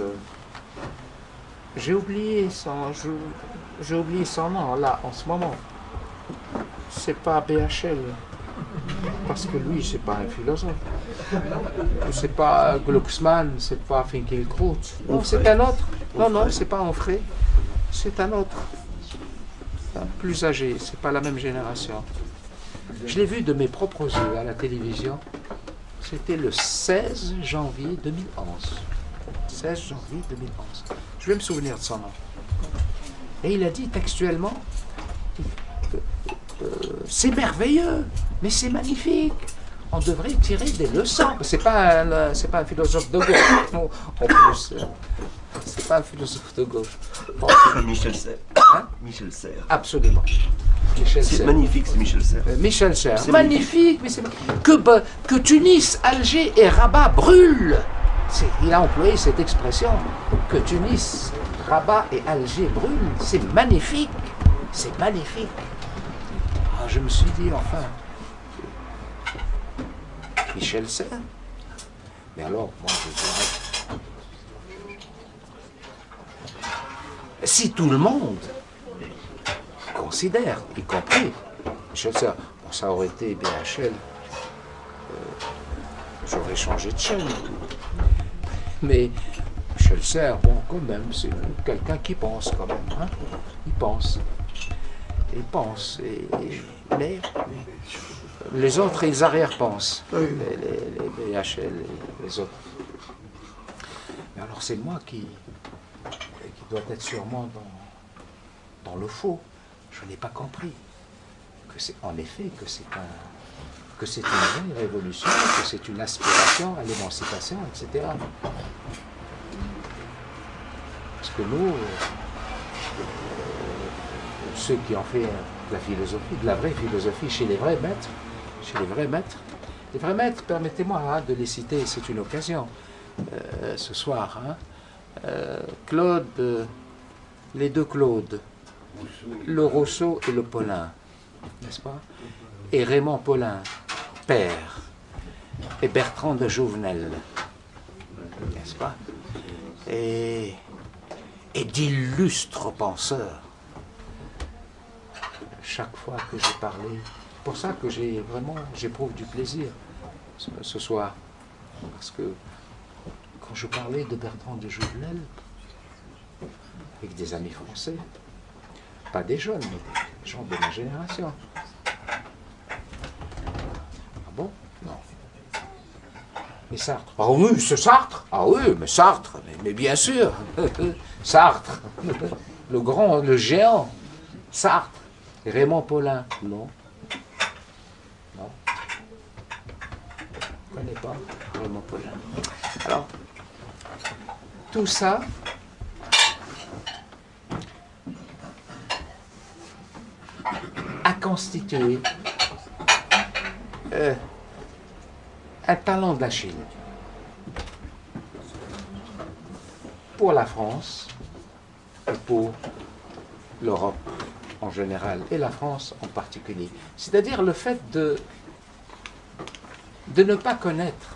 j'ai oublié son nom là en ce moment. C'est pas BHL, parce que lui c'est pas un philosophe. C'est pas Glucksmann, c'est pas Finkielkraut. Non, c'est un autre. Non, c'est pas Onfray. C'est un autre. plus âgé, c'est pas la même génération. Je l'ai vu de mes propres yeux à la télévision. C'était le 16 janvier 2011. 16 janvier 2011. Je vais me souvenir de son nom. Et il a dit textuellement, c'est merveilleux, mais c'est magnifique. On devrait tirer des leçons. C'est pas un philosophe de gauche. Non, en plus, c'est pas un philosophe de gauche. Bon, Michel Serres. Hein? Michel Serres. Absolument. Michel C'est Serres. magnifique, c'est Michel Serres. Michel Serres. C'est Magnifique, mais c'est que Tunis, Alger et Rabat brûlent. Il a employé cette expression. Que Tunis, Rabat et Alger brûlent. C'est magnifique. C'est magnifique. Ah, je me suis dit, enfin, Michel Serres. Mais alors, moi, je dirais, si tout le monde considère, y compris Michel Serres, bon, ça aurait été BHL, j'aurais changé de chaîne. Mais Michel Serres, bon, quand même, c'est quelqu'un qui pense quand même. Hein? Il pense. Il pense. Mais les autres, ils arrière-pensent. Les BHL, les autres. Mais alors c'est moi qui doit être sûrement dans le faux. Je n'ai pas compris que c'est en effet que c'est une vraie révolution, que c'est une aspiration à l'émancipation, etc. Parce que nous, ceux qui ont fait de la philosophie, de la vraie philosophie chez les vrais maîtres, permettez-moi hein, de les citer, c'est une occasion ce soir. Hein. Claude, les deux Claude, le Rousseau et le Paulin, n'est-ce pas? Et Raymond Paulin, père, et Bertrand de Jouvenel, n'est-ce pas? Et d'illustres penseurs. Chaque fois que j'ai parlé, c'est pour ça que j'éprouve du plaisir ce soir, parce que quand je parlais de Bertrand de Jouvenel avec des amis français, pas des jeunes, mais des gens de ma génération. Ah bon? Non. Mais Sartre. Ah oui, c'est Sartre. Ah oui, mais Sartre, mais bien sûr. Sartre, le grand, le géant. Sartre. Et Raymond Paulin. Non. Non. Je ne connais pas Raymond Paulin. Alors, tout ça, a constitué un talent d'Achille pour la France et pour l'Europe en général et la France en particulier. C'est-à-dire le fait de ne pas connaître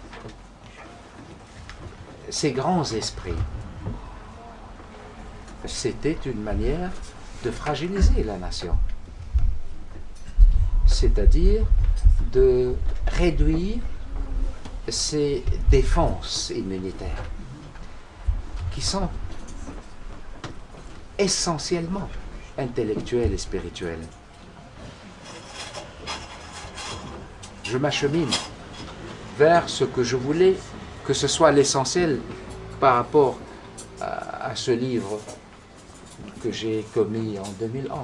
ces grands esprits. C'était une manière de fragiliser la nation. C'est-à-dire de réduire ses défenses immunitaires, qui sont essentiellement intellectuelles et spirituelles. Je m'achemine vers ce que je voulais que ce soit l'essentiel par rapport à ce livre que j'ai commis en 2011.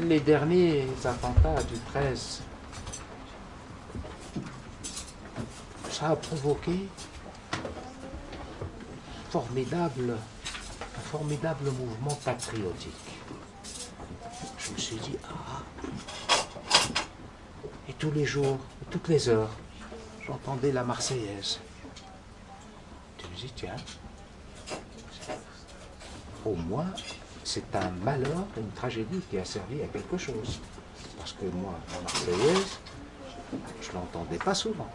Les derniers attentats du 13, ça a provoqué un formidable mouvement patriotique. Je me suis dit, et tous les jours, toutes les heures, j'entendais la Marseillaise. Je me dis, tiens, au moins, c'est un malheur, une tragédie qui a servi à quelque chose. Parce que moi, la Marseillaise, je ne l'entendais pas souvent.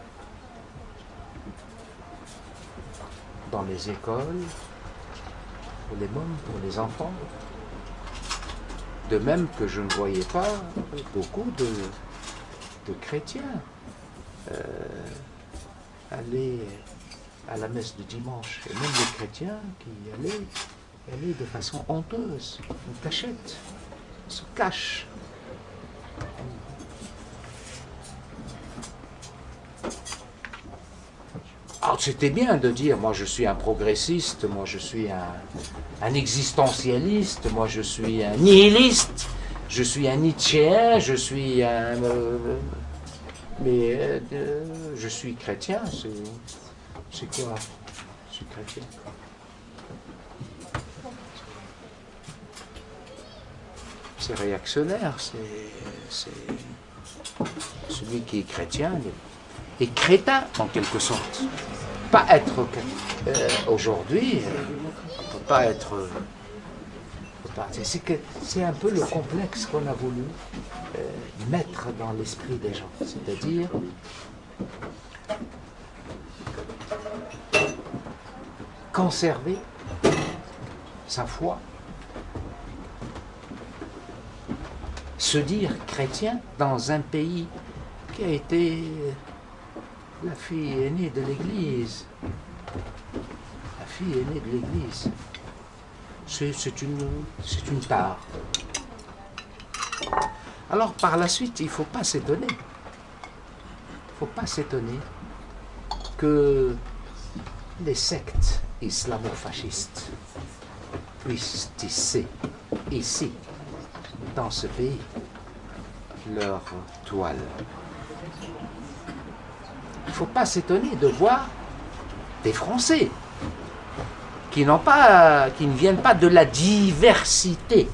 Dans les écoles, pour les mômes, pour les enfants. De même que je ne voyais pas beaucoup de chrétiens aller à la messe de dimanche. Et même les chrétiens qui y allaient de façon honteuse, en cachette, se cachent. Alors c'était bien de dire, moi je suis un progressiste, moi je suis un existentialiste, moi je suis un nihiliste, je suis un nietzschéen, je suis un... je suis chrétien, c'est quoi? Je suis chrétien. C'est réactionnaire, c'est celui qui est chrétien est crétin en quelque sorte. Pas être aujourd'hui, on ne peut pas être. C'est un peu le complexe qu'on a voulu mettre dans l'esprit des gens, c'est-à-dire conserver sa foi, se dire chrétien dans un pays qui a été la fille aînée de l'Église. La fille aînée de l'Église. C'est une tare. Alors par la suite, il ne faut pas s'étonner. Il ne faut pas s'étonner que les sectes islamo-fascistes puissent tisser ici, dans ce pays, leur toile. Il ne faut pas s'étonner de voir des Français qui ne viennent pas de la diversité.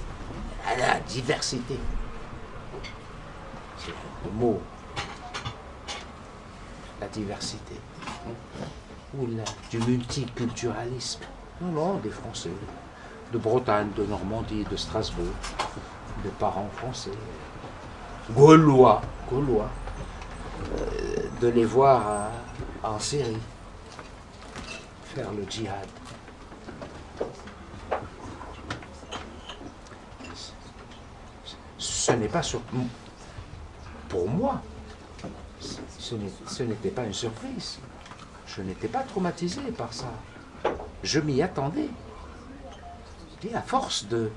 La diversité. C'est le mot. La diversité. Ou du multiculturalisme. Non, non, des Français. De Bretagne, de Normandie, de Strasbourg. De parents français. Gaulois. De les voir en Syrie faire le djihad. Ce n'est pas pour moi, ce n'était pas une surprise. Je n'étais pas traumatisé par ça. Je m'y attendais. Et à force de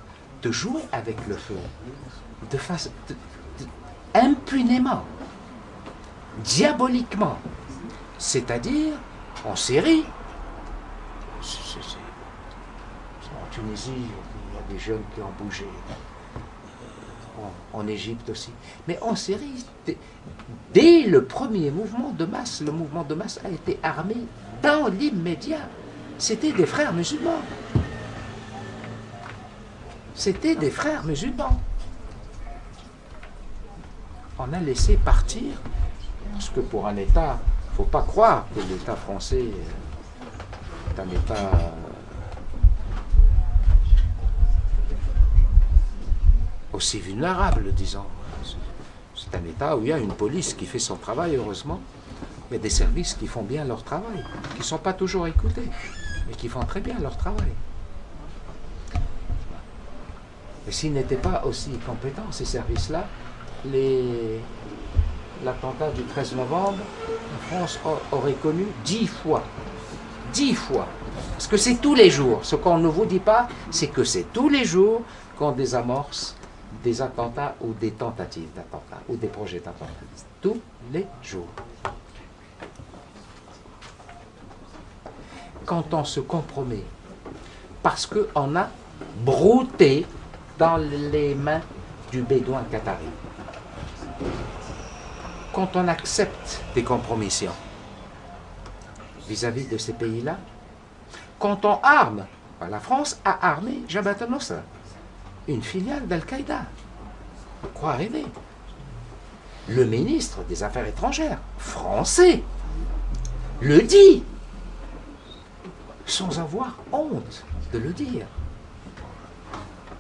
jouer avec le feu, impunément, diaboliquement, c'est-à-dire en Syrie, en Tunisie, il y a des jeunes qui ont bougé, en Égypte aussi, mais en Syrie, dès le premier mouvement de masse, le mouvement de masse a été armé dans l'immédiat. C'était des frères musulmans. C'était des frères musulmans. On a laissé partir, parce que pour un État, il ne faut pas croire que l'État français est un État aussi vulnérable, disons. C'est un État où il y a une police qui fait son travail, heureusement. Il y a des services qui font bien leur travail, qui ne sont pas toujours écoutés, mais qui font très bien leur travail. Et s'ils n'étaient pas aussi compétents, ces services-là, l'attentat du 13 novembre, la France aurait connu 10 fois. 10 fois. Parce que c'est tous les jours. Ce qu'on ne vous dit pas, c'est que c'est tous les jours qu'on désamorce des attentats ou des tentatives d'attentats ou des projets d'attentats. Tous les jours. Quand on se compromet, parce qu'on a brouté dans les mains du bédouin qatari. Quand on accepte des compromissions vis-à-vis de ces pays-là, quand on arme, la France a armé Jabhat al-Nusra, une filiale d'Al-Qaïda. Quoi rêver? Le ministre des Affaires étrangères, français, le dit, sans avoir honte de le dire.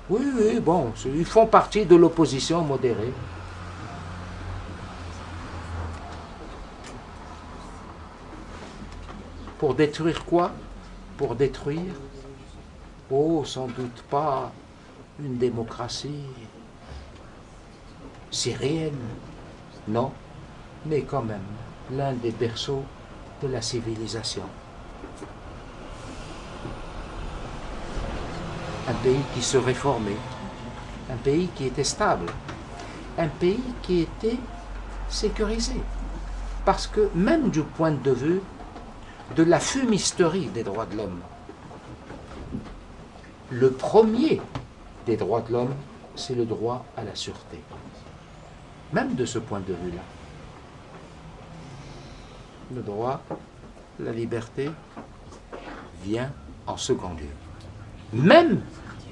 Oui, oui, bon, ils font partie de l'opposition modérée. Pour détruire quoi? Pour détruire, oh, sans doute pas une démocratie syrienne, non, mais quand même l'un des berceaux de la civilisation. un pays qui se réformait, un pays qui était stable, un pays qui était sécurisé. Parce que même du point de vue de la fumisterie des droits de l'homme, le premier des droits de l'homme, c'est le droit à la sûreté. Même de ce point de vue-là. Le droit, la liberté vient en second lieu. Même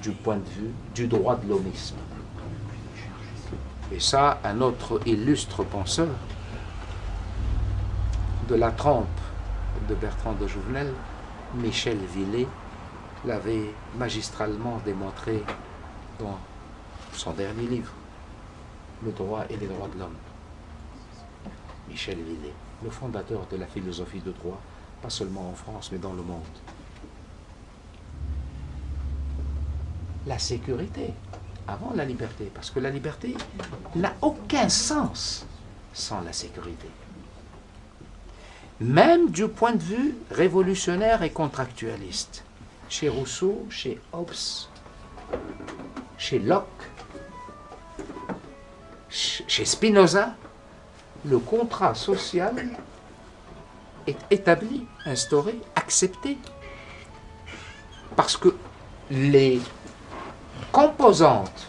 du point de vue du droit de l'hommisme. Et ça, un autre illustre penseur de la trempe de Bertrand de Jouvenel, Michel Villet, l'avait magistralement démontré dans son dernier livre, Le droit et les droits de l'homme. Michel Villet, le fondateur de la philosophie de droit, pas seulement en France, mais dans le monde. La sécurité avant la liberté, parce que la liberté n'a aucun sens sans la sécurité. Même du point de vue révolutionnaire et contractualiste. Chez Rousseau, chez Hobbes, chez Locke, chez Spinoza, le contrat social est établi, instauré, accepté. Parce que les composantes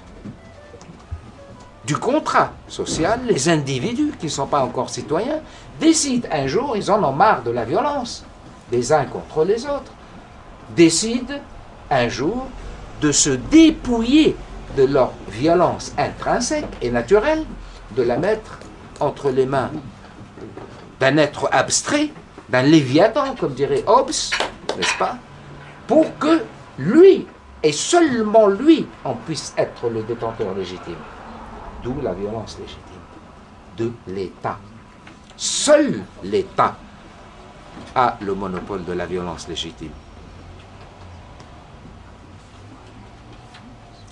du contrat social, les individus qui ne sont pas encore citoyens, décident un jour, ils en ont marre de la violence des uns contre les autres, décident un jour de se dépouiller de leur violence intrinsèque et naturelle, de la mettre entre les mains d'un être abstrait, d'un léviathan, comme dirait Hobbes, n'est-ce pas, pour que lui, et seulement lui, en puisse être le détenteur légitime. D'où la violence légitime de l'État. Seul l'État a le monopole de la violence légitime.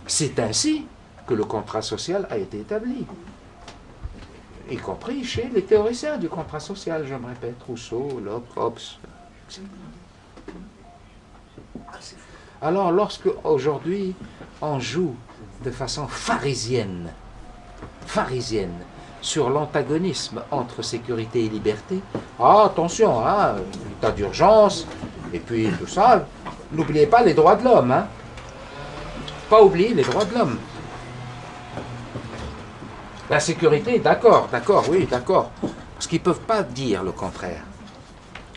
C'est ainsi que le contrat social a été établi, y compris chez les théoriciens du contrat social, je me répète, Rousseau, Locke, Hobbes. Alors, lorsque aujourd'hui on joue de façon pharisienne sur l'antagonisme entre sécurité et liberté, attention, l'état d'urgence, et puis tout ça, n'oubliez pas les droits de l'homme, pas oublier les droits de l'homme. La sécurité, d'accord, oui, d'accord. Parce qu'ils ne peuvent pas dire le contraire,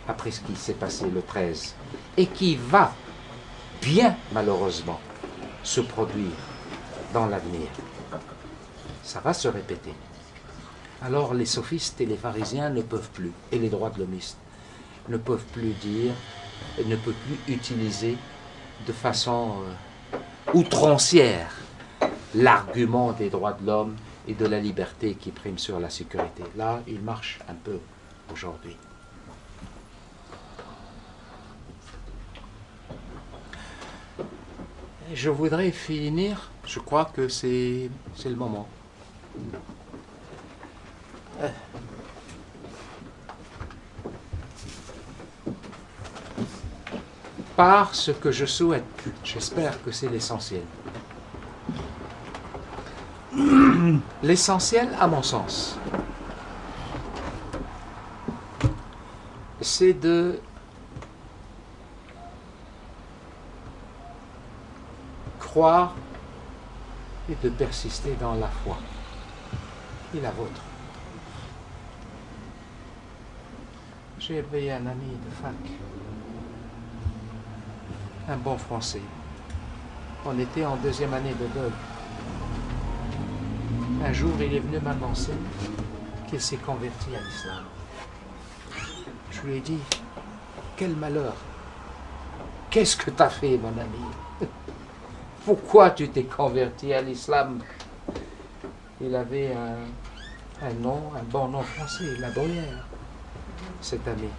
après ce qui s'est passé le 13, et qui va bien, malheureusement, se produire dans l'avenir. Ça va se répéter. Alors les sophistes et les pharisiens ne peuvent plus, et les droits de l'homiste, ne peuvent plus dire, et ne peuvent plus utiliser de façon outrancière l'argument des droits de l'homme et de la liberté qui prime sur la sécurité. Là, il marche un peu aujourd'hui. Je voudrais finir, je crois que c'est le moment. Par ce que je souhaite, j'espère que c'est l'essentiel. L'essentiel, à mon sens, c'est de croire et de persister dans la foi et la vôtre. J'ai élevé un ami de fac, un bon français. On était en deuxième année de Dole. Un jour, il est venu m'annoncer qu'il s'est converti à l'islam. Je lui ai dit, quel malheur! Qu'est-ce que tu as fait, mon ami? Pourquoi tu t'es converti à l'islam? Il avait un bon nom français, La Bruyère, cet ami.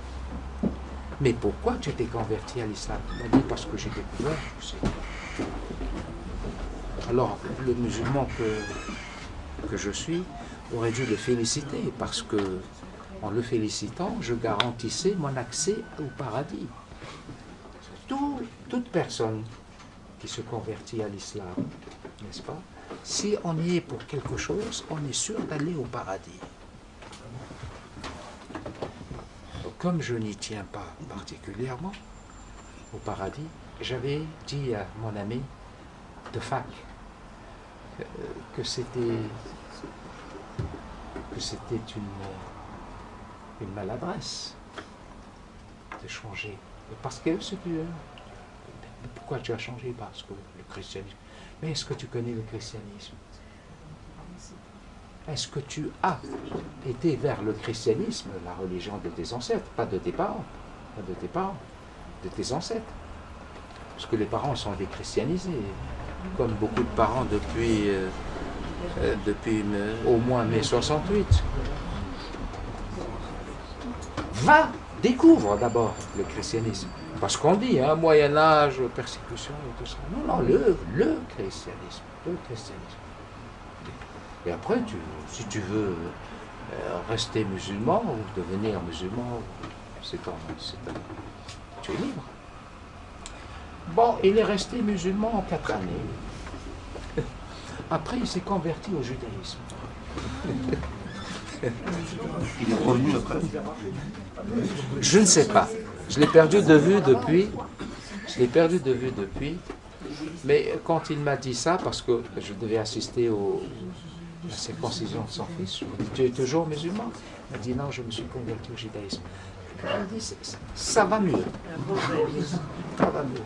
Mais pourquoi tu t'es converti à l'islam? Il m'a dit, parce que j'ai découvert, tu sais. Alors, le musulman que je suis aurait dû le féliciter, parce que, en le félicitant, je garantissais mon accès au paradis. Toute personne qui se convertit à l'islam, n'est-ce pas? Si on y est pour quelque chose, on est sûr d'aller au paradis. Donc, comme je n'y tiens pas particulièrement au paradis, j'avais dit à mon ami de fac que c'était une maladresse de changer. Parce que pourquoi tu as changé? Parce que le christianisme. Mais est-ce que tu connais le christianisme? Est-ce que tu as été vers le christianisme, la religion de tes ancêtres, pas de tes parents, pas de tes parents, de tes ancêtres? Parce que les parents sont déchristianisés, comme beaucoup de parents depuis au moins mai 68. Va, découvre d'abord le christianisme. Parce qu'on dit, hein, Moyen-Âge, persécution et tout ça. Non, non, le christianisme. Le christianisme. Et après, si tu veux rester musulman ou devenir musulman, tu es libre. Bon, il est resté musulman en 4 années. Après, il s'est converti au judaïsme. Il est revenu après. Je ne sais pas. Je l'ai perdu de vue depuis. Mais quand il m'a dit ça, parce que je devais assister à la circoncision de son fils, je lui ai dit, tu es toujours musulman? Il m'a dit, non, je me suis converti au judaïsme. Je lui ai dit, ça va mieux. Ça va mieux.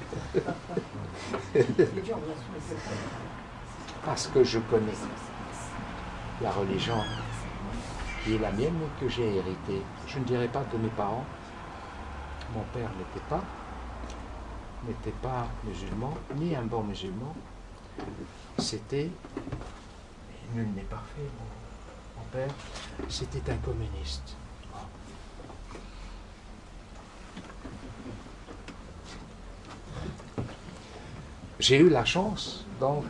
Parce que je connais la religion qui est la mienne et que j'ai héritée. Je ne dirais pas de mes parents. Mon père n'était pas musulman, ni un bon musulman. C'était, nul n'est parfait, mon père, c'était un communiste. J'ai eu la chance, donc,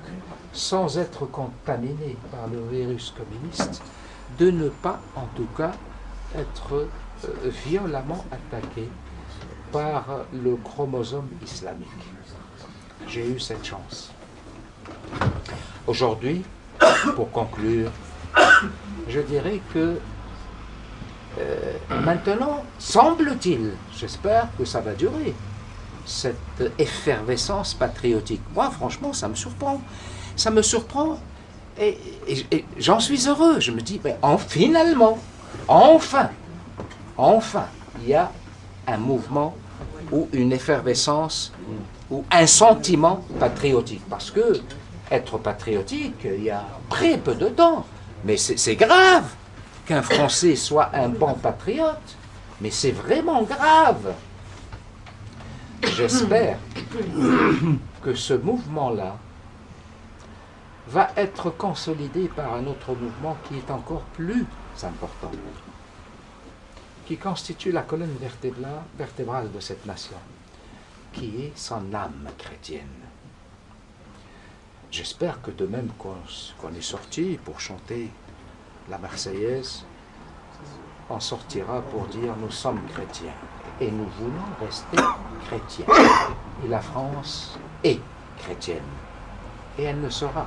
sans être contaminé par le virus communiste, de ne pas, en tout cas, être violemment attaqué par le chromosome islamique. J'ai eu cette chance. Aujourd'hui, pour conclure, je dirais que maintenant, semble-t-il, j'espère que ça va durer, cette effervescence patriotique. Moi, franchement, ça me surprend. Ça me surprend et j'en suis heureux. Je me dis, mais finalement, enfin, il y a un mouvement ou une effervescence ou un sentiment patriotique. Parce que être patriotique, il y a très peu de temps. Mais c'est grave qu'un Français soit un bon patriote. Mais c'est vraiment grave. J'espère que ce mouvement-là va être consolidé par un autre mouvement qui est encore plus important, qui constitue la colonne vertébrale de cette nation, qui est son âme chrétienne. J'espère que de même qu'on est sorti pour chanter la Marseillaise, on sortira pour dire nous sommes chrétiens et nous voulons rester chrétiens. Et la France est chrétienne et elle ne sera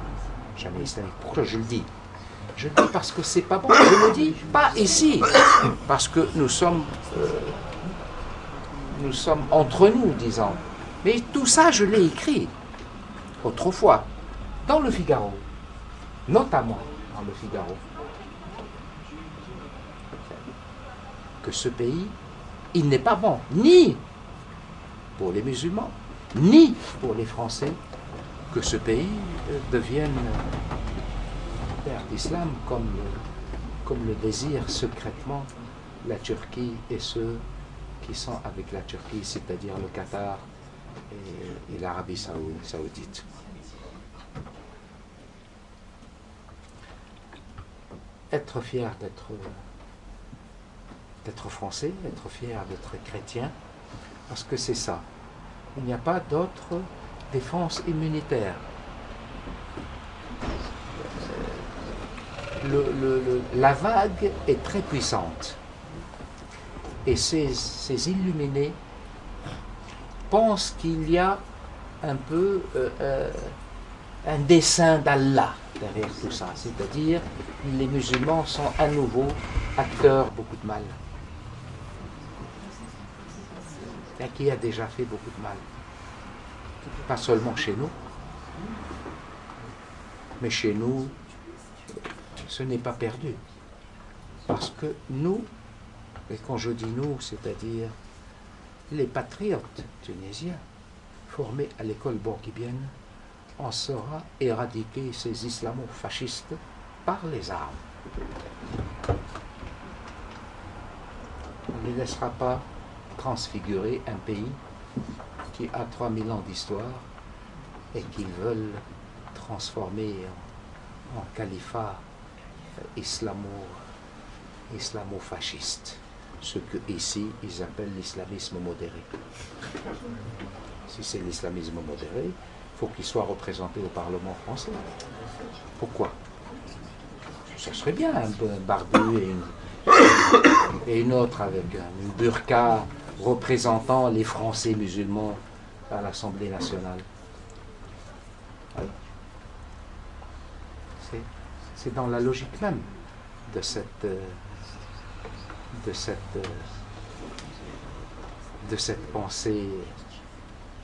jamais islamique. Pourquoi je le dis? Je le dis parce que c'est pas bon. Je le dis pas ici parce que nous sommes entre nous, disons. Mais tout ça, je l'ai écrit autrefois dans le Figaro, notamment dans le Figaro, que ce pays, il n'est pas bon, ni pour les musulmans, ni pour les Français, que ce pays devienne terre d'islam comme le désire secrètement la Turquie et ceux qui sont avec la Turquie, c'est-à-dire le Qatar et l'Arabie saoudite. Être fier d'être français, être fier d'être chrétien, parce que c'est ça. Il n'y a pas d'autre défense immunitaire. La vague est très puissante. Et ces illuminés pensent qu'il y a un peu un dessein d'Allah derrière tout ça. C'est-à-dire, les musulmans sont à nouveau acteurs de beaucoup de mal. Et qui a déjà fait beaucoup de mal. Pas seulement chez nous, mais chez nous, ce n'est pas perdu. Parce que nous, et quand je dis nous, c'est-à-dire les patriotes tunisiens formés à l'école bourguibienne, on saura éradiquer ces islamo-fascistes par les armes. On ne laissera pas transfigurer un pays qui a 3000 ans d'histoire et qui veulent transformer en califat islamo-fasciste, ce que ici ils appellent l'islamisme modéré. Si c'est l'islamisme modéré, il faut qu'il soit représenté au Parlement français. Pourquoi? Ça serait bien un barbu et une autre avec une burqa représentant les Français musulmans à l'Assemblée nationale. C'est dans la logique même de cette pensée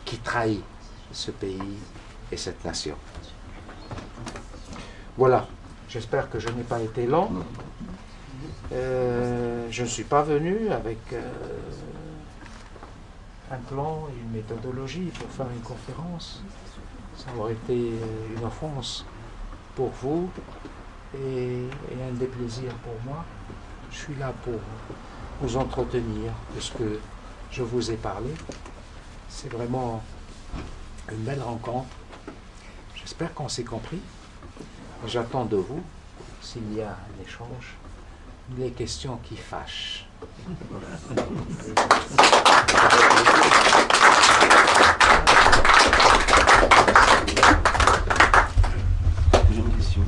qui trahit ce pays et cette nation. Voilà, j'espère que je n'ai pas été long. Je ne suis pas venu avec un plan et une méthodologie pour faire une conférence. Ça aurait été une offense pour vous et un déplaisir pour moi. Je suis là pour vous entretenir de ce que je vous ai parlé. C'est vraiment une belle rencontre. J'espère qu'on s'est compris. J'attends de vous, s'il y a un échange, les questions qui fâchent. J'ai une question.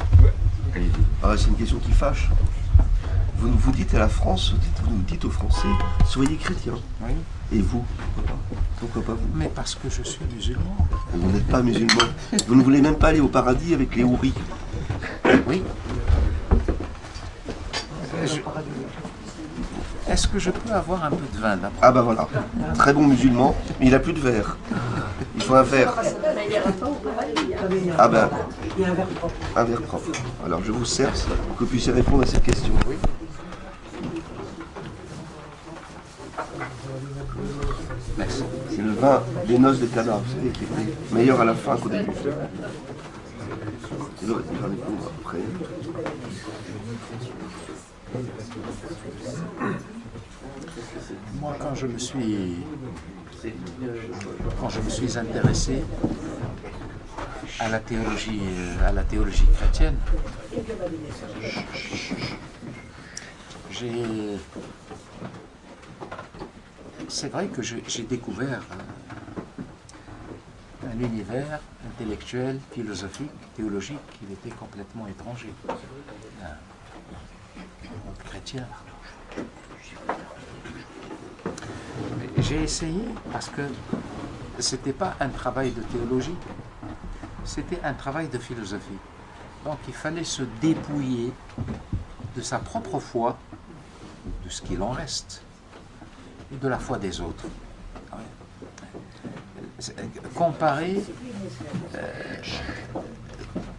Ah, c'est une question qui fâche. Vous dites à la France, vous dites aux Français, soyez chrétiens. Oui. Et vous, pourquoi pas vous? Mais parce que je suis musulman. Vous n'êtes pas musulman. Vous ne voulez même pas aller au paradis avec les houris. Oui. Est-ce que je peux avoir un peu de vin d'abord? Ah bah voilà, très bon musulman, mais il n'a plus de verre. Il faut un verre. Ah ben, un verre propre. Alors je vous sers pour que vous puissiez répondre à cette question. Oui. Merci. C'est le vin des noces de Cana, vous savez, qui est meilleur à la fin qu'au début. Et là, il va répondre après. Moi, quand je me suis intéressé à la théologie chrétienne, c'est vrai que j'ai découvert un univers intellectuel, philosophique, théologique qui m'était complètement étranger. Un chrétien. J'ai essayé parce que c'était pas un travail de théologie, c'était un travail de philosophie. Donc il fallait se dépouiller de sa propre foi, de ce qu'il en reste, et de la foi des autres.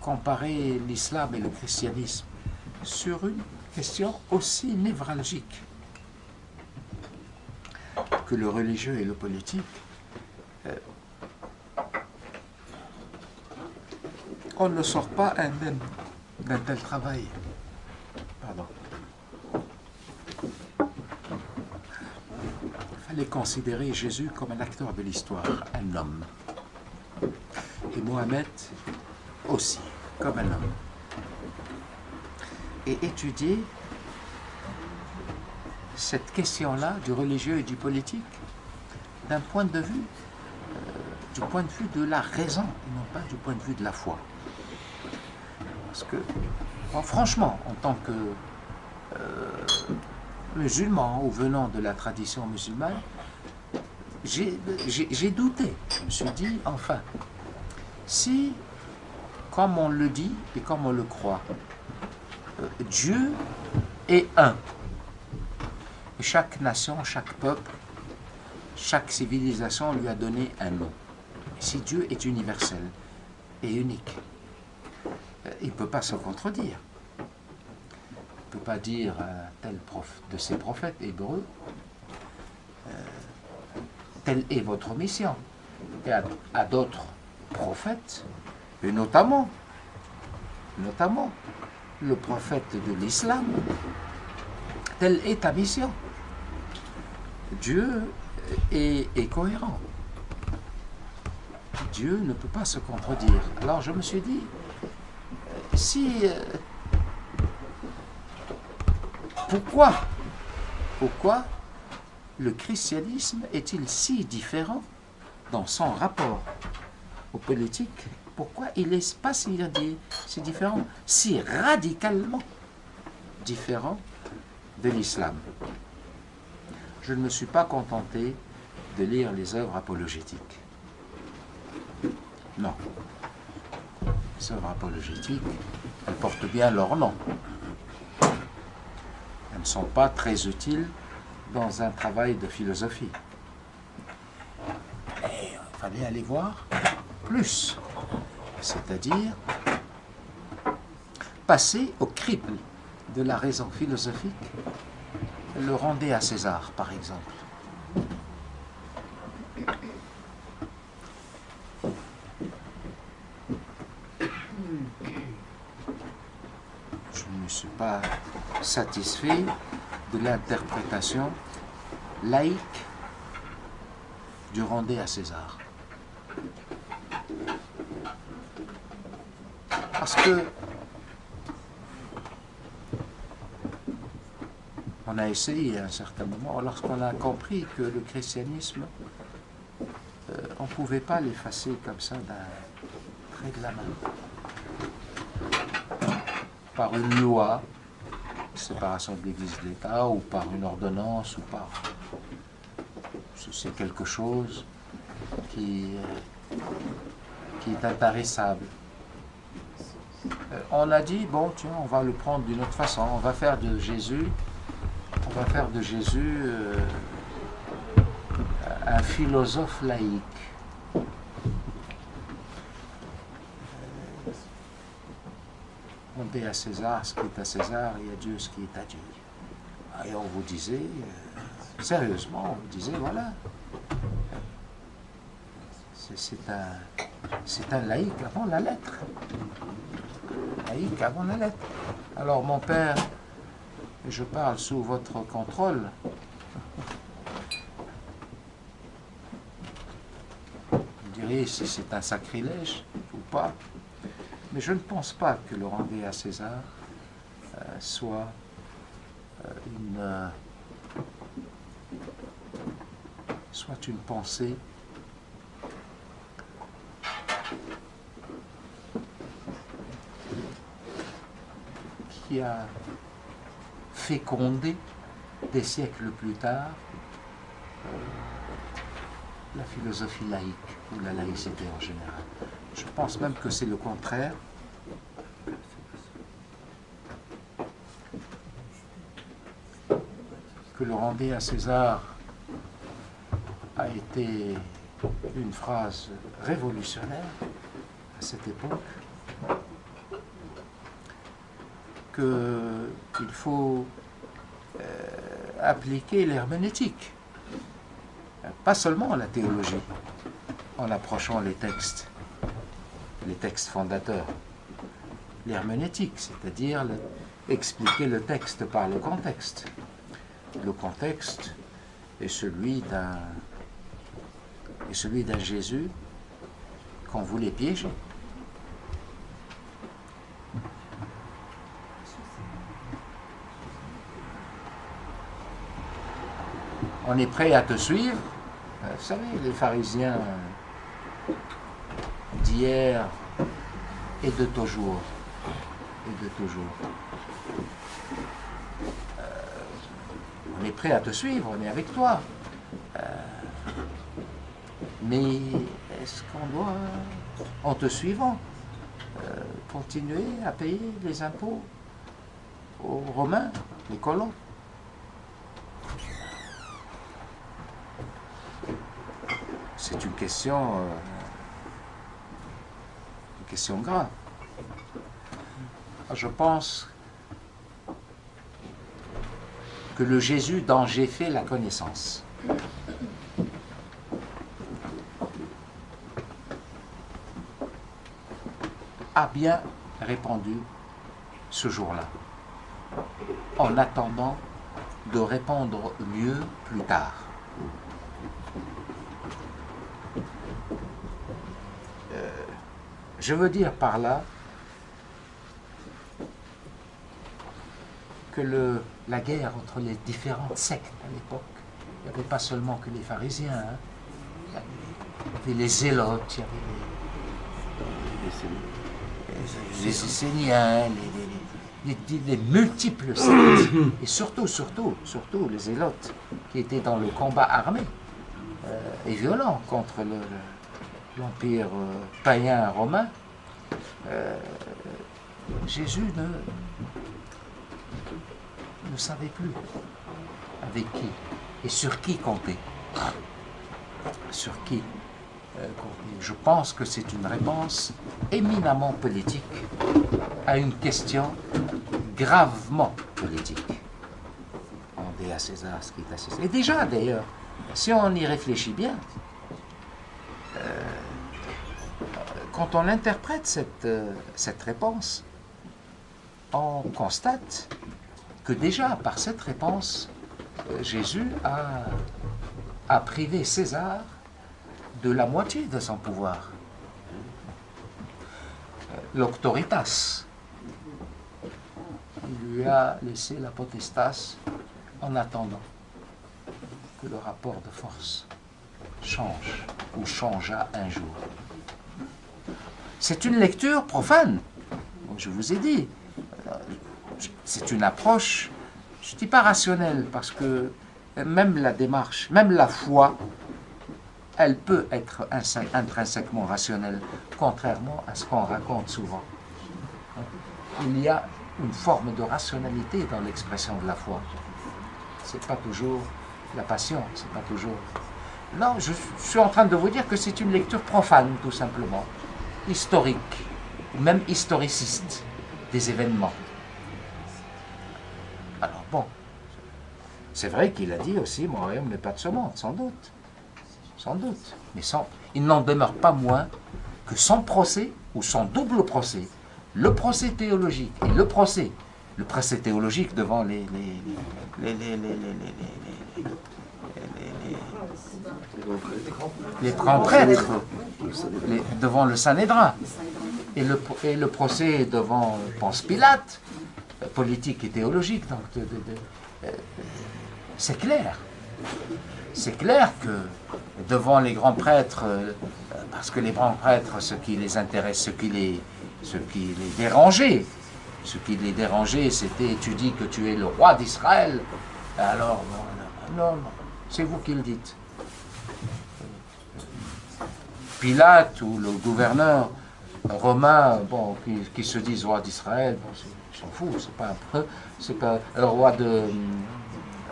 Comparer l'islam et le christianisme sur une question aussi névralgique que le religieux et le politique, on ne sort pas indemne d'un tel travail. Pardon. Il fallait considérer Jésus comme un acteur de l'histoire, un homme. Et Mohamed aussi, comme un homme. Et étudier cette question-là du religieux et du politique d'un point de vue, du point de vue de la raison et non pas du point de vue de la foi. Parce que, bon, franchement, en tant que musulman ou venant de la tradition musulmane, j'ai douté. Je me suis dit, enfin, si, comme on le dit et comme on le croit, Dieu est un. Et chaque nation, chaque peuple, chaque civilisation lui a donné un nom. Et si Dieu est universel et unique, il ne peut pas se contredire. Il ne peut pas dire à tel de ses prophètes hébreux, telle est votre mission. Et à d'autres prophètes, et notamment le prophète de l'islam, telle est ta mission. Dieu est cohérent. Dieu ne peut pas se contredire. Alors je me suis dit, pourquoi le christianisme est-il si différent dans son rapport aux politiques? Pourquoi il n'est pas si différent, si radicalement différent de l'islam? Je ne me suis pas contenté de lire les œuvres apologétiques. Non. Les œuvres apologétiques, elles portent bien leur nom. Elles ne sont pas très utiles dans un travail de philosophie. Et il fallait aller voir plus. C'est-à-dire passer au crible de la raison philosophique, le rendez à César, par exemple. Je ne me suis pas satisfait de l'interprétation laïque du rendez à César. Parce que on a essayé à un certain moment, lorsqu'on a compris que le christianisme, on ne pouvait pas l'effacer comme ça d'un trait de la main. Par une loi, séparation de l'Église de l'État, ou par une ordonnance, ou par... C'est quelque chose qui est intarissable. On a dit, bon, tiens, on va le prendre d'une autre façon, on va faire de Jésus un philosophe laïque. On dit à César ce qui est à César et à Dieu ce qui est à Dieu. Et on vous disait, sérieusement, on vous disait, voilà, c'est un laïque avant la lettre. Laïque avant la lettre. Alors mon père, je parle sous votre contrôle, vous diriez si c'est un sacrilège ou pas, mais je ne pense pas que le rendez à César soit une pensée qui a fécondé des siècles plus tard la philosophie laïque ou la laïcité en général. Je pense même que c'est le contraire. Que le rendez à César a été une phrase révolutionnaire à cette époque, qu'il faut appliquer l'herméneutique, pas seulement la théologie, en approchant les textes fondateurs, l'herméneutique, c'est-à-dire expliquer le texte par le contexte. Le contexte est celui d'un Jésus qu'on voulait piéger. On est prêt à te suivre. Vous savez, les pharisiens d'hier et de toujours. On est prêt à te suivre, on est avec toi. Mais est-ce qu'on doit, en te suivant, continuer à payer les impôts aux Romains, les colons? C'est une question grave. Je pense que le Jésus dont j'ai fait la connaissance a bien répondu ce jour-là, en attendant de répondre mieux plus tard. Je veux dire par là que la guerre entre les différentes sectes à l'époque, il n'y avait pas seulement que les pharisiens, hein. Il y avait les zélotes, il y avait les esséniens, les multiples sectes, et surtout les zélotes qui étaient dans le combat armé et violent contre l'empire païen romain. Jésus ne savait plus avec qui et sur qui compter. Sur qui compter. Je pense que c'est une réponse éminemment politique à une question gravement politique. Demandez à César ce qui est à César. Et déjà d'ailleurs, si on y réfléchit bien, quand on interprète cette réponse, on constate que déjà par cette réponse, Jésus a privé César de la moitié de son pouvoir. L'auctoritas. Il lui a laissé la potestas en attendant que le rapport de force change ou changea un jour. C'est une lecture profane, je vous ai dit. C'est une approche, je ne dis pas rationnelle, parce que même la démarche, même la foi, elle peut être intrinsèquement rationnelle, contrairement à ce qu'on raconte souvent. Il y a une forme de rationalité dans l'expression de la foi. Ce n'est pas toujours la passion, c'est pas toujours... Non, je suis en train de vous dire que c'est une lecture profane, tout simplement, historique, ou même historiciste des événements. Alors bon, c'est vrai qu'il a dit aussi, mon royaume n'est pas de ce monde, sans doute. Sans doute. Mais il n'en demeure pas moins que son procès, ou son double procès, le procès théologique et le procès théologique devant les grands prêtres, devant le Sanhédrin, et le procès devant Ponce Pilate, politique et théologique. Donc, c'est clair. C'est clair que devant les grands prêtres, parce que les grands prêtres, ce qui les intéresse, ce qui les dérangeait, c'était tu dis que tu es le roi d'Israël. Alors, non, c'est vous qui le dites. Pilate ou le gouverneur romain, bon, qui se disent roi d'Israël, bon, ils s'en foutent, c'est pas le roi de...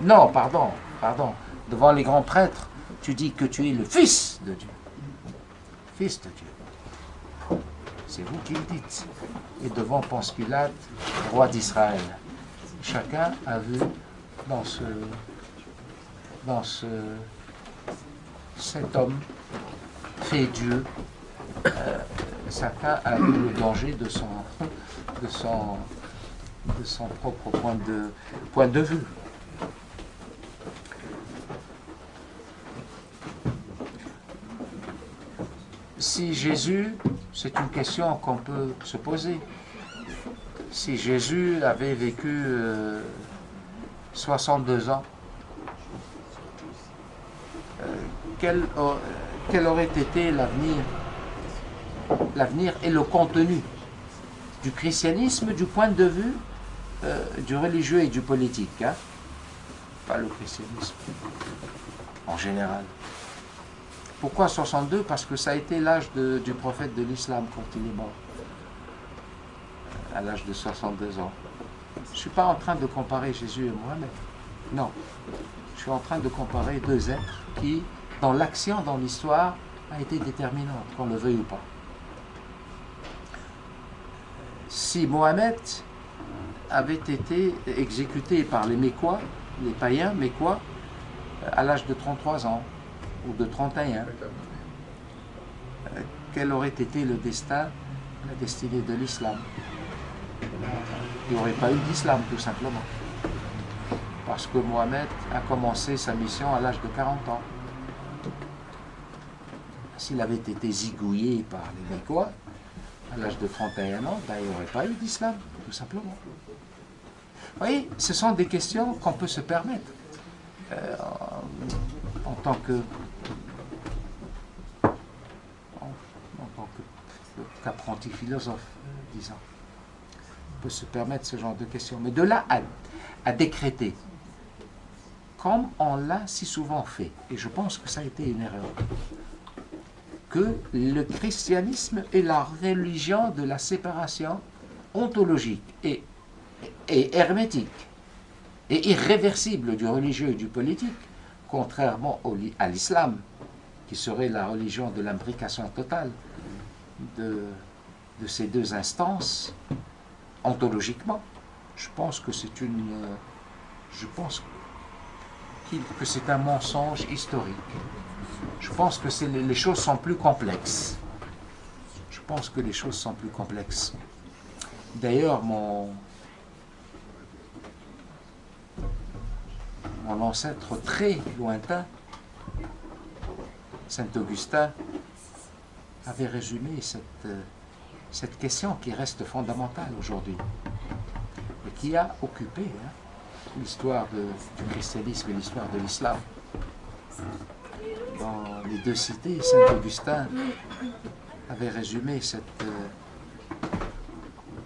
Non, pardon. Devant les grands prêtres, tu dis que tu es le Fils de Dieu. Fils de Dieu. C'est vous qui le dites. Et devant Ponce Pilate, roi d'Israël. Chacun a vu cet homme fait Dieu, chacun a vu le danger de son propre point de vue. Si Jésus, c'est une question qu'on peut se poser, si Jésus avait vécu 62 ans, quel aurait été l'avenir et le contenu du christianisme du point de vue du religieux et du politique, hein? Pas le christianisme en général. Pourquoi 62? Parce que ça a été l'âge du prophète de l'islam quand il est mort, à l'âge de 62 ans. Je ne suis pas en train de comparer Jésus et Mohamed. Non. Je suis en train de comparer deux êtres qui, dans l'action, dans l'histoire, a été déterminante, qu'on le veuille ou pas. Si Mohamed avait été exécuté par les Mécois, les païens Mécois, à l'âge de 33 ans, ou de 31, quel aurait été le destin, la destinée de l'islam? Il n'y aurait pas eu d'islam, tout simplement. Parce que Mohamed a commencé sa mission à l'âge de 40 ans. S'il avait été zigouillé par les Mécois, à l'âge de 31 ans, ben, il n'y aurait pas eu d'islam, tout simplement. Vous voyez, ce sont des questions qu'on peut se permettre en tant qu'apprenti philosophe, disons. On peut se permettre ce genre de questions. Mais de là à décréter, comme on l'a si souvent fait, et je pense que ça a été une erreur, que le christianisme est la religion de la séparation ontologique et hermétique et irréversible du religieux et du politique, contrairement à l'islam, qui serait la religion de l'imbrication totale de ces deux instances, ontologiquement. Je pense que c'est un mensonge historique. Je pense que les choses sont plus complexes. Je pense que les choses sont plus complexes. D'ailleurs, mon ancêtre très lointain, Saint Augustin, avait résumé cette question qui reste fondamentale aujourd'hui et qui a occupé l'histoire du christianisme et l'histoire de l'islam. Dans les deux cités, Saint Augustin avait résumé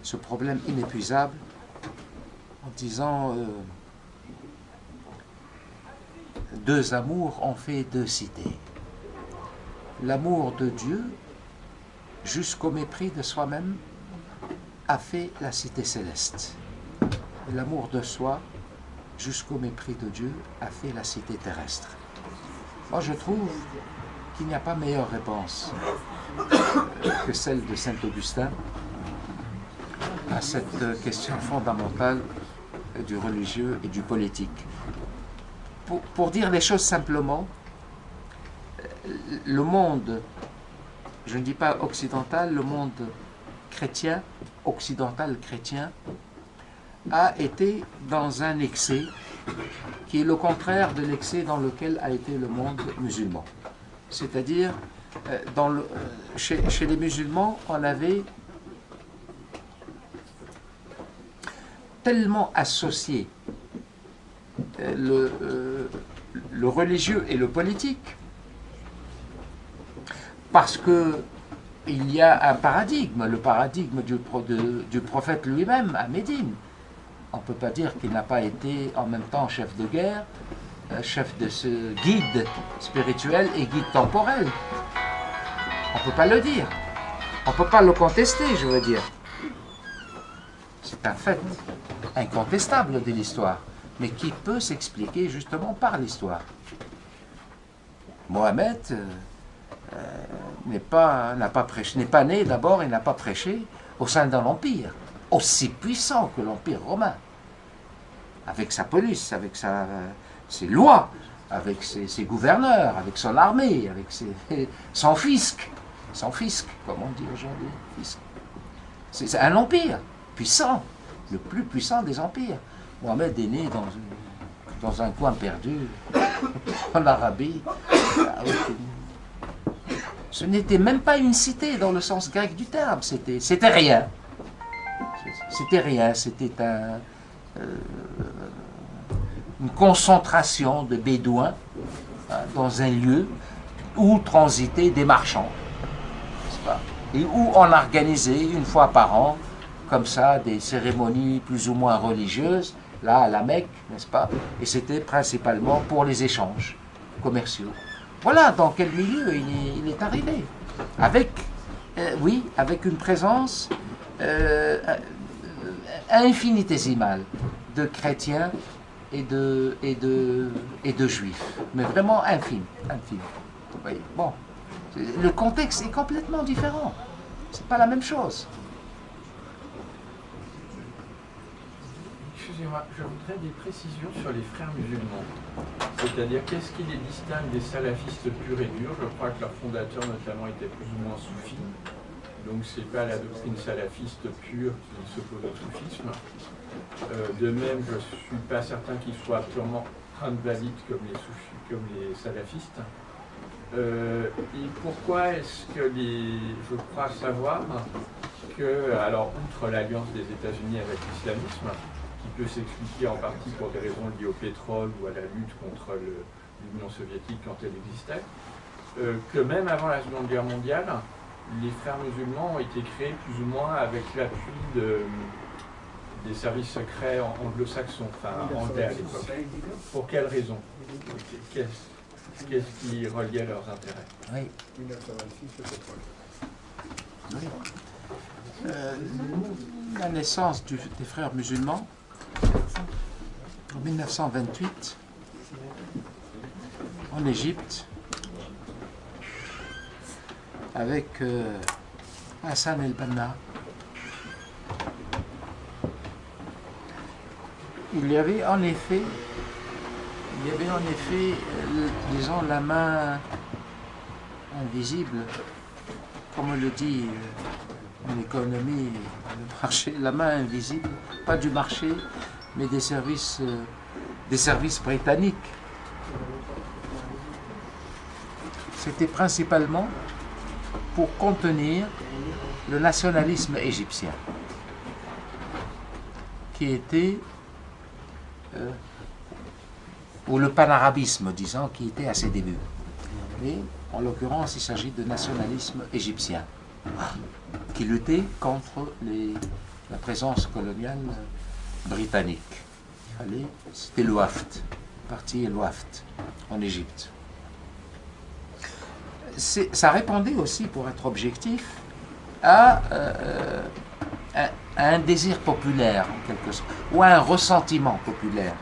ce problème inépuisable en disant deux amours ont fait deux cités. L'amour de Dieu, jusqu'au mépris de soi-même, a fait la cité céleste. Et l'amour de soi, jusqu'au mépris de Dieu, a fait la cité terrestre. Moi, je trouve qu'il n'y a pas meilleure réponse que celle de Saint Augustin à cette question fondamentale du religieux et du politique. Pour dire les choses simplement, le monde, je ne dis pas occidental, le monde chrétien, occidental chrétien, a été dans un excès qui est le contraire de l'excès dans lequel a été le monde musulman. C'est-à-dire, chez les musulmans, on avait tellement associé le religieux et le politique, parce que il y a un paradigme, le paradigme du prophète lui-même à Médine. On ne peut pas dire qu'il n'a pas été en même temps chef de guerre, chef de ce guide spirituel et guide temporel. On ne peut pas le dire. On ne peut pas le contester, je veux dire. C'est un fait incontestable de l'histoire, mais qui peut s'expliquer justement par l'histoire. Mohamed n'est pas né d'abord et n'a pas prêché au sein d'un empire aussi puissant que l'Empire romain, avec sa police, avec ses lois, avec ses gouverneurs, avec son armée, avec son fisc, comme on dit aujourd'hui, fisc. C'est un empire puissant, le plus puissant des empires. Mohamed est né dans un coin perdu, en Arabie. Ce n'était même pas une cité dans le sens grec du terme, c'était rien. C'était rien, c'était une concentration de bédouins dans un lieu où transitaient des marchands, n'est-ce pas? Et où on organisait une fois par an, comme ça, des cérémonies plus ou moins religieuses, là à la Mecque, n'est-ce pas? Et c'était principalement pour les échanges commerciaux Voilà dans quel milieu il est arrivé. Avec, oui, avec une présence infinitésimale de chrétiens et de juifs. Mais vraiment infime. Infime. Vous voyez, bon. Le contexte est complètement différent. C'est pas la même chose. Excusez-moi, je voudrais des précisions sur les frères musulmans. C'est-à-dire, qu'est-ce qui les distingue des salafistes purs et durs? Je crois que leur fondateur, notamment, était plus ou moins soufi. Donc, c'est pas la doctrine salafiste pure qui s'oppose au soufisme. De même, je ne suis pas certain qu'ils soient purement hanbalites comme les salafistes. Et pourquoi est-ce que je crois savoir que, alors, outre l'alliance des États-Unis avec l'islamisme, qui peut s'expliquer en partie pour des raisons liées au pétrole ou à la lutte contre l'Union soviétique quand elle existait, que même avant la Seconde Guerre mondiale, les frères musulmans ont été créés plus ou moins avec l'appui des services secrets anglo-saxons, enfin anglais à l'époque. Pour quelles raisons? Qu'est-ce qui reliait leurs intérêts? Oui. 1926, le pétrole. Oui. La naissance des frères musulmans en 1928 en Égypte avec Hassan el-Banna. Il y avait en effet, disons, la main invisible, comme on le dit en économie, le marché, la main invisible, pas du marché, mais des services britanniques. C'était principalement pour contenir le nationalisme égyptien, qui était ou le panarabisme, disons, qui était à ses débuts. Mais en l'occurrence, il s'agit de nationalisme égyptien, qui luttait contre la présence coloniale britannique. C'était l'Ouaft, le parti l'Ouaft, en Égypte. Ça répondait aussi, pour être objectif, à un désir populaire, en quelque sorte, ou à un ressentiment populaire.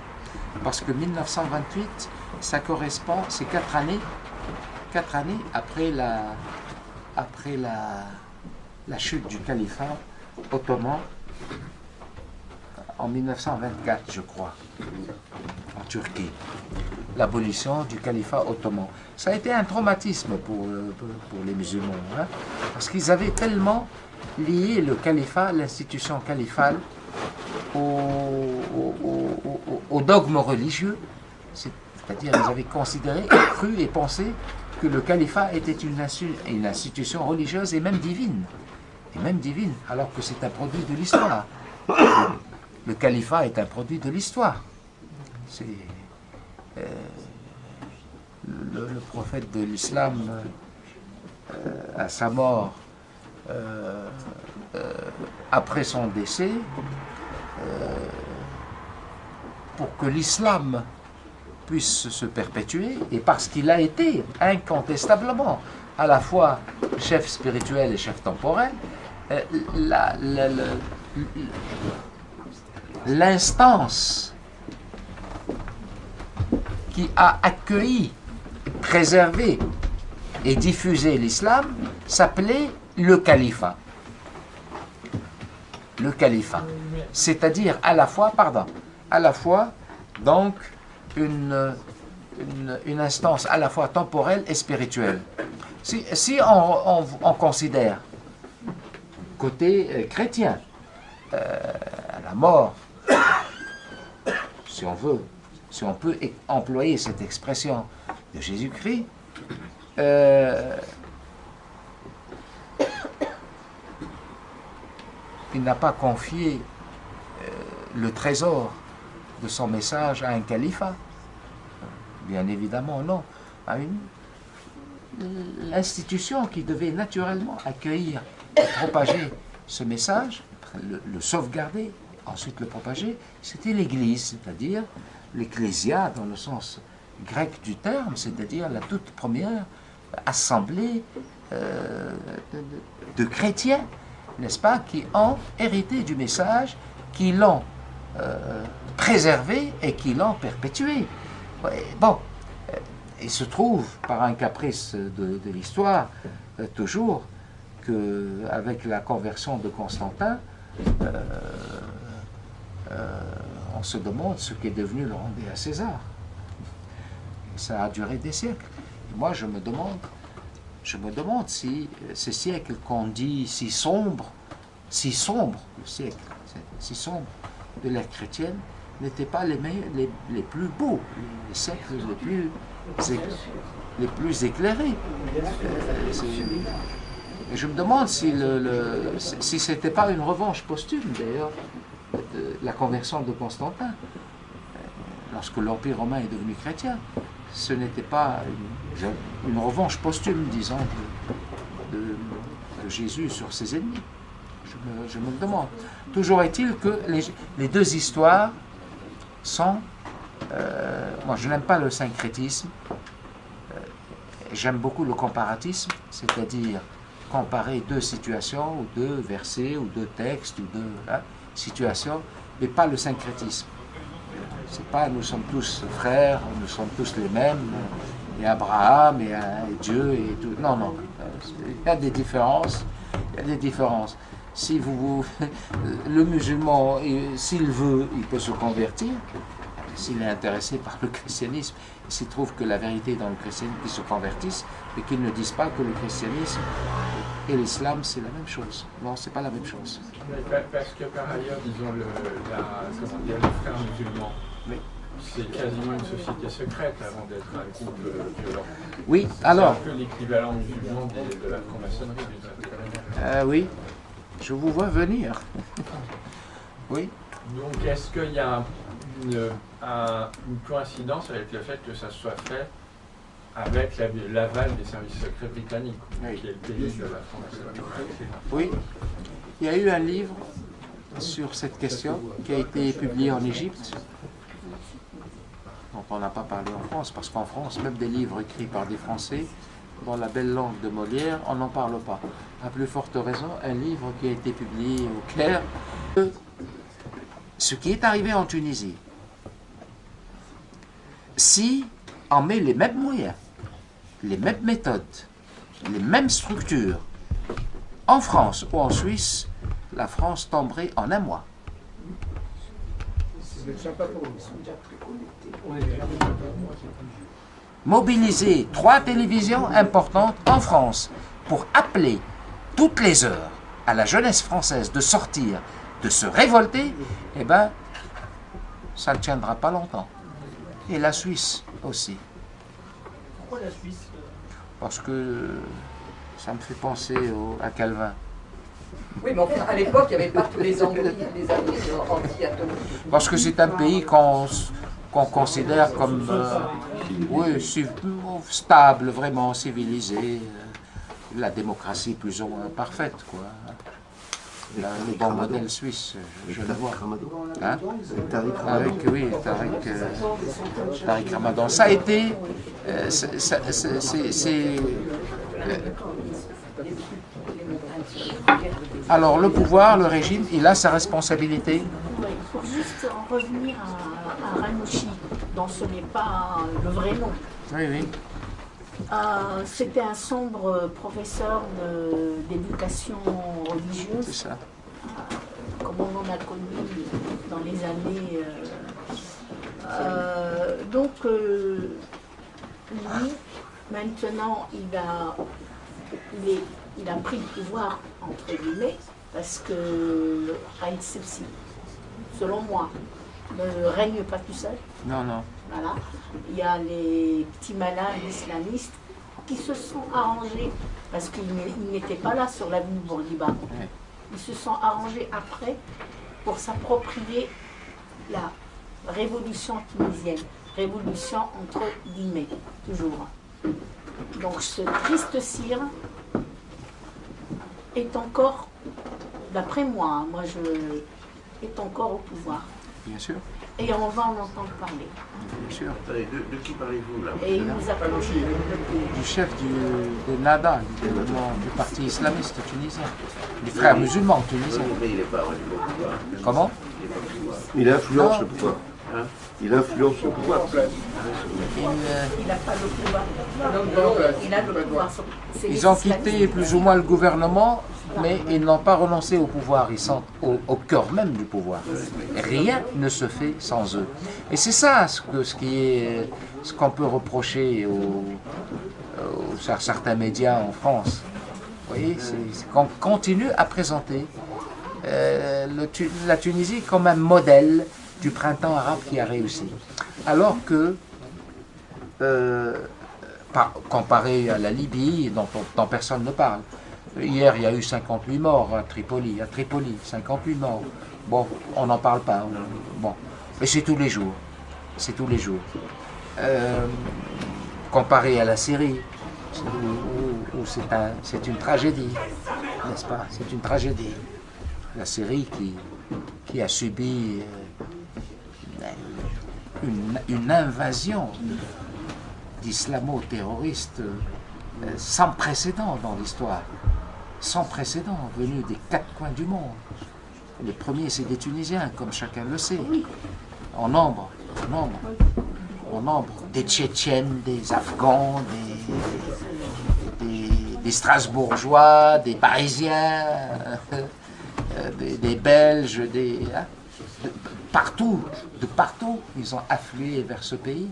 Parce que 1928, ça correspond, c'est 4 années après la chute du califat ottoman en 1924, je crois, en Turquie. L'abolition du califat ottoman. Ça a été un traumatisme pour les musulmans, hein, parce qu'ils avaient tellement lié le califat, l'institution califale, au dogme religieux, c'est-à-dire ils avaient considéré, cru et pensé que le califat était une institution religieuse et même divine, alors que c'est un produit de l'histoire. Le califat est un produit de l'histoire. C'est le prophète de l'islam, à sa mort, après son décès, pour que l'islam puisse se perpétuer, et parce qu'il a été incontestablement à la fois chef spirituel et chef temporel, l'instance qui a accueilli, préservé et diffusé l'islam s'appelait le califat. Le califat. C'est-à-dire à la fois donc une instance à la fois temporelle et spirituelle. Si on considère côté chrétien, à la mort, si on peut employer cette expression de Jésus-Christ, il n'a pas confié le trésor de son message à un califat. Bien évidemment, non. À l'institution qui devait naturellement accueillir et propager ce message, le sauvegarder, ensuite le propager, c'était l'Église, c'est-à-dire l'Ecclésia dans le sens grec du terme, c'est-à-dire la toute première assemblée de chrétiens, n'est-ce pas, qui ont hérité du message, qui l'ont préservé et qui l'ont perpétué. Bon, il se trouve, par un caprice de l'histoire, toujours, qu'avec la conversion de Constantin, on se demande ce qu'est devenu le rendez à César. Et ça a duré des siècles. Et moi, je me demande si ces siècles qu'on dit si sombres, le siècle, si sombre de l'ère chrétienne, n'étaient pas les plus beaux, les siècles les plus éclairés. Et je me demande si ce n'était pas une revanche posthume, d'ailleurs, de la conversion de Constantin, lorsque l'Empire romain est devenu chrétien. Ce n'était pas une revanche posthume, disons, de Jésus sur ses ennemis. Je me le demande. Toujours est-il que les deux histoires sont... moi, je n'aime pas le syncrétisme. J'aime beaucoup le comparatisme, c'est-à-dire comparer deux situations, ou deux versets, ou deux textes, ou deux situations, mais pas le syncrétisme. C'est pas nous sommes tous frères, nous sommes tous les mêmes, et Abraham, et Dieu, et tout. Non, non. Il y a des différences. Il y a des différences. Si le musulman, s'il veut, il peut se convertir. S'il est intéressé par le christianisme, s'il trouve que la vérité est dans le christianisme, qu'il se convertisse, mais qu'il ne dise pas que le christianisme et l'islam, c'est la même chose. Non, c'est pas la même chose. Parce que par ailleurs, disons, les frères musulmans, c'est quasiment une société secrète avant d'être un groupe violent. Oui, alors... C'est un peu l'équivalent musulman de la franc-maçonnerie. Oui, je vous vois venir. Oui. Donc, est-ce qu'il y a une coïncidence avec le fait que ça soit fait avec l'aval des services secrets britanniques, qui est le pays de la franc-maçonnerie? Oui, il y a eu un livre sur cette question qui a été publié en Égypte, dont on n'a pas parlé en France, parce qu'en France, même des livres écrits par des Français, dans la belle langue de Molière, on n'en parle pas. À plus forte raison, un livre qui a été publié au Caire. Ce qui est arrivé en Tunisie, si on met les mêmes moyens, les mêmes méthodes, les mêmes structures, en France ou en Suisse, la France tomberait en un mois. Mobiliser 3 télévisions importantes en France pour appeler toutes les heures à la jeunesse française de sortir, de se révolter, eh bien, ça ne tiendra pas longtemps. Et la Suisse aussi. Pourquoi la Suisse? Parce que ça me fait penser à Calvin. Oui, mais enfin, à l'époque, il n'y avait pas tous les abris anti-atomiques. Parce que c'est un pays qu'on considère comme stable, vraiment civilisé. La démocratie plus ou moins parfaite, quoi. Le bon modèle suisse, je le vois. Hein? Tariq Ramadan. Ça a été... alors, le pouvoir, le régime, il a sa responsabilité. Pour juste en revenir à Ranouchi, dont ce n'est pas le vrai nom. Oui, oui. C'était un sombre professeur d'éducation religieuse. C'est ça. Comme on en a connu dans les années. Donc, lui, maintenant, il a pris le pouvoir, entre guillemets, parce que Haït Sepsi, selon moi, ne règne pas tout seul. Non, non. Voilà. Il y a les petits malins islamistes qui se sont arrangés, parce qu'ils n'étaient pas là sur l'avenue Bourguiba. Ouais. Ils se sont arrangés après pour s'approprier la révolution tunisienne. Révolution entre guillemets, toujours. Donc ce triste sire est encore, d'après moi, est encore au pouvoir. Bien sûr, et on va en entendre parler. bien sûr. Attendez, de qui parlez-vous là? Et il nous a parlé Du chef de NADA, du parti islamiste tunisien, des frères musulmans tunisiens. Mais il n'est pas au pouvoir. Comment? Il influence Non. le pouvoir. Il influence le pouvoir. il n'a pas le pouvoir. Il a le pouvoir. C'est les Ils ont quitté islamistes. plus ou moins le gouvernement, mais ils n'ont pas renoncé au pouvoir. Ils sont au cœur même du pouvoir. Rien ne se fait sans eux. Et c'est ça ce qu'on peut reprocher à certains médias en France. Vous voyez, c'est qu'on continue à présenter la Tunisie comme un modèle du printemps arabe qui a réussi. Alors que, comparé à la Libye, dont personne ne parle, hier il y a eu 58 morts à Tripoli, 58 morts. Bon, on n'en parle pas. Bon, mais c'est tous les jours. C'est tous les jours. Comparé à la Syrie, où c'est une tragédie, n'est-ce pas? C'est une tragédie. La Syrie qui a subi une invasion d'islamo-terroristes sans précédent dans l'histoire, sans précédent, venus des quatre coins du monde. Les premiers, c'est des Tunisiens, comme chacun le sait, en nombre, des Tchétchènes, des Afghans, des Strasbourgeois, des Parisiens, des Belges, de partout, ils ont afflué vers ce pays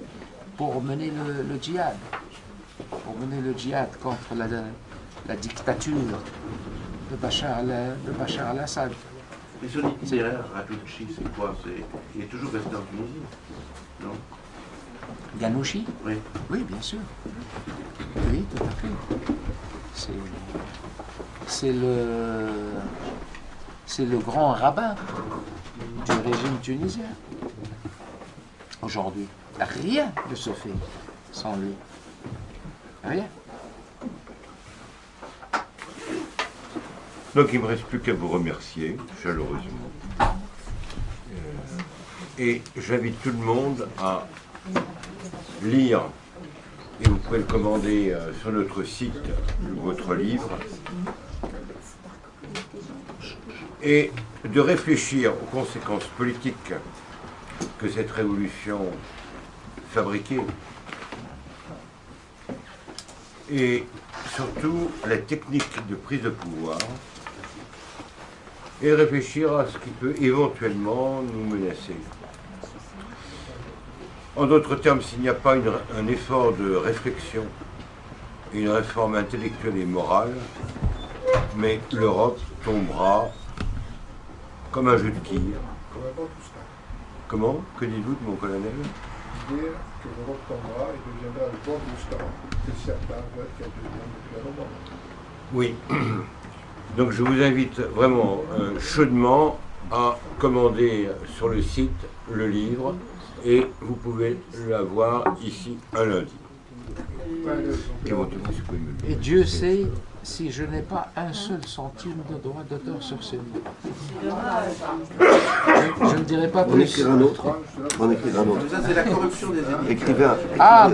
pour mener le djihad, contre la dictature de Bachar al-Assad. Et son itinéraire à Ghanouchi, c'est quoi? Il est toujours resté en Tunisie, non? Ghanouchi? Oui. Oui, bien sûr. Oui, tout à fait. C'est le grand rabbin du régime tunisien. Aujourd'hui, rien ne se fait sans lui. Rien. Donc il ne me reste plus qu'à vous remercier chaleureusement. Et j'invite tout le monde à lire, et vous pouvez le commander sur notre site, votre livre, et de réfléchir aux conséquences politiques que cette révolution fabriquait, et surtout à la technique de prise de pouvoir, et réfléchir à ce qui peut éventuellement nous menacer. En d'autres termes, s'il n'y a pas un effort de réflexion, une réforme intellectuelle et morale, mais l'Europe tombera comme un jeu de quilles. Comment? Que dites-vous de mon colonel? Dire que l'Europe tombera et deviendra le bon Moustafa, que certains veulent qu'elle devienne depuis un moment. Oui. Donc je vous invite vraiment chaudement à commander sur le site le livre, et vous pouvez l'avoir ici un lundi. Éventuellement, si vous pouvez me le Et Dieu sait si je n'ai pas un seul centime de droit d'auteur sur ce livre. Je ne dirai pas On plus. écrira un autre. On écrira un autre. Ça, c'est la corruption des éditeurs. Écrivain. Ah,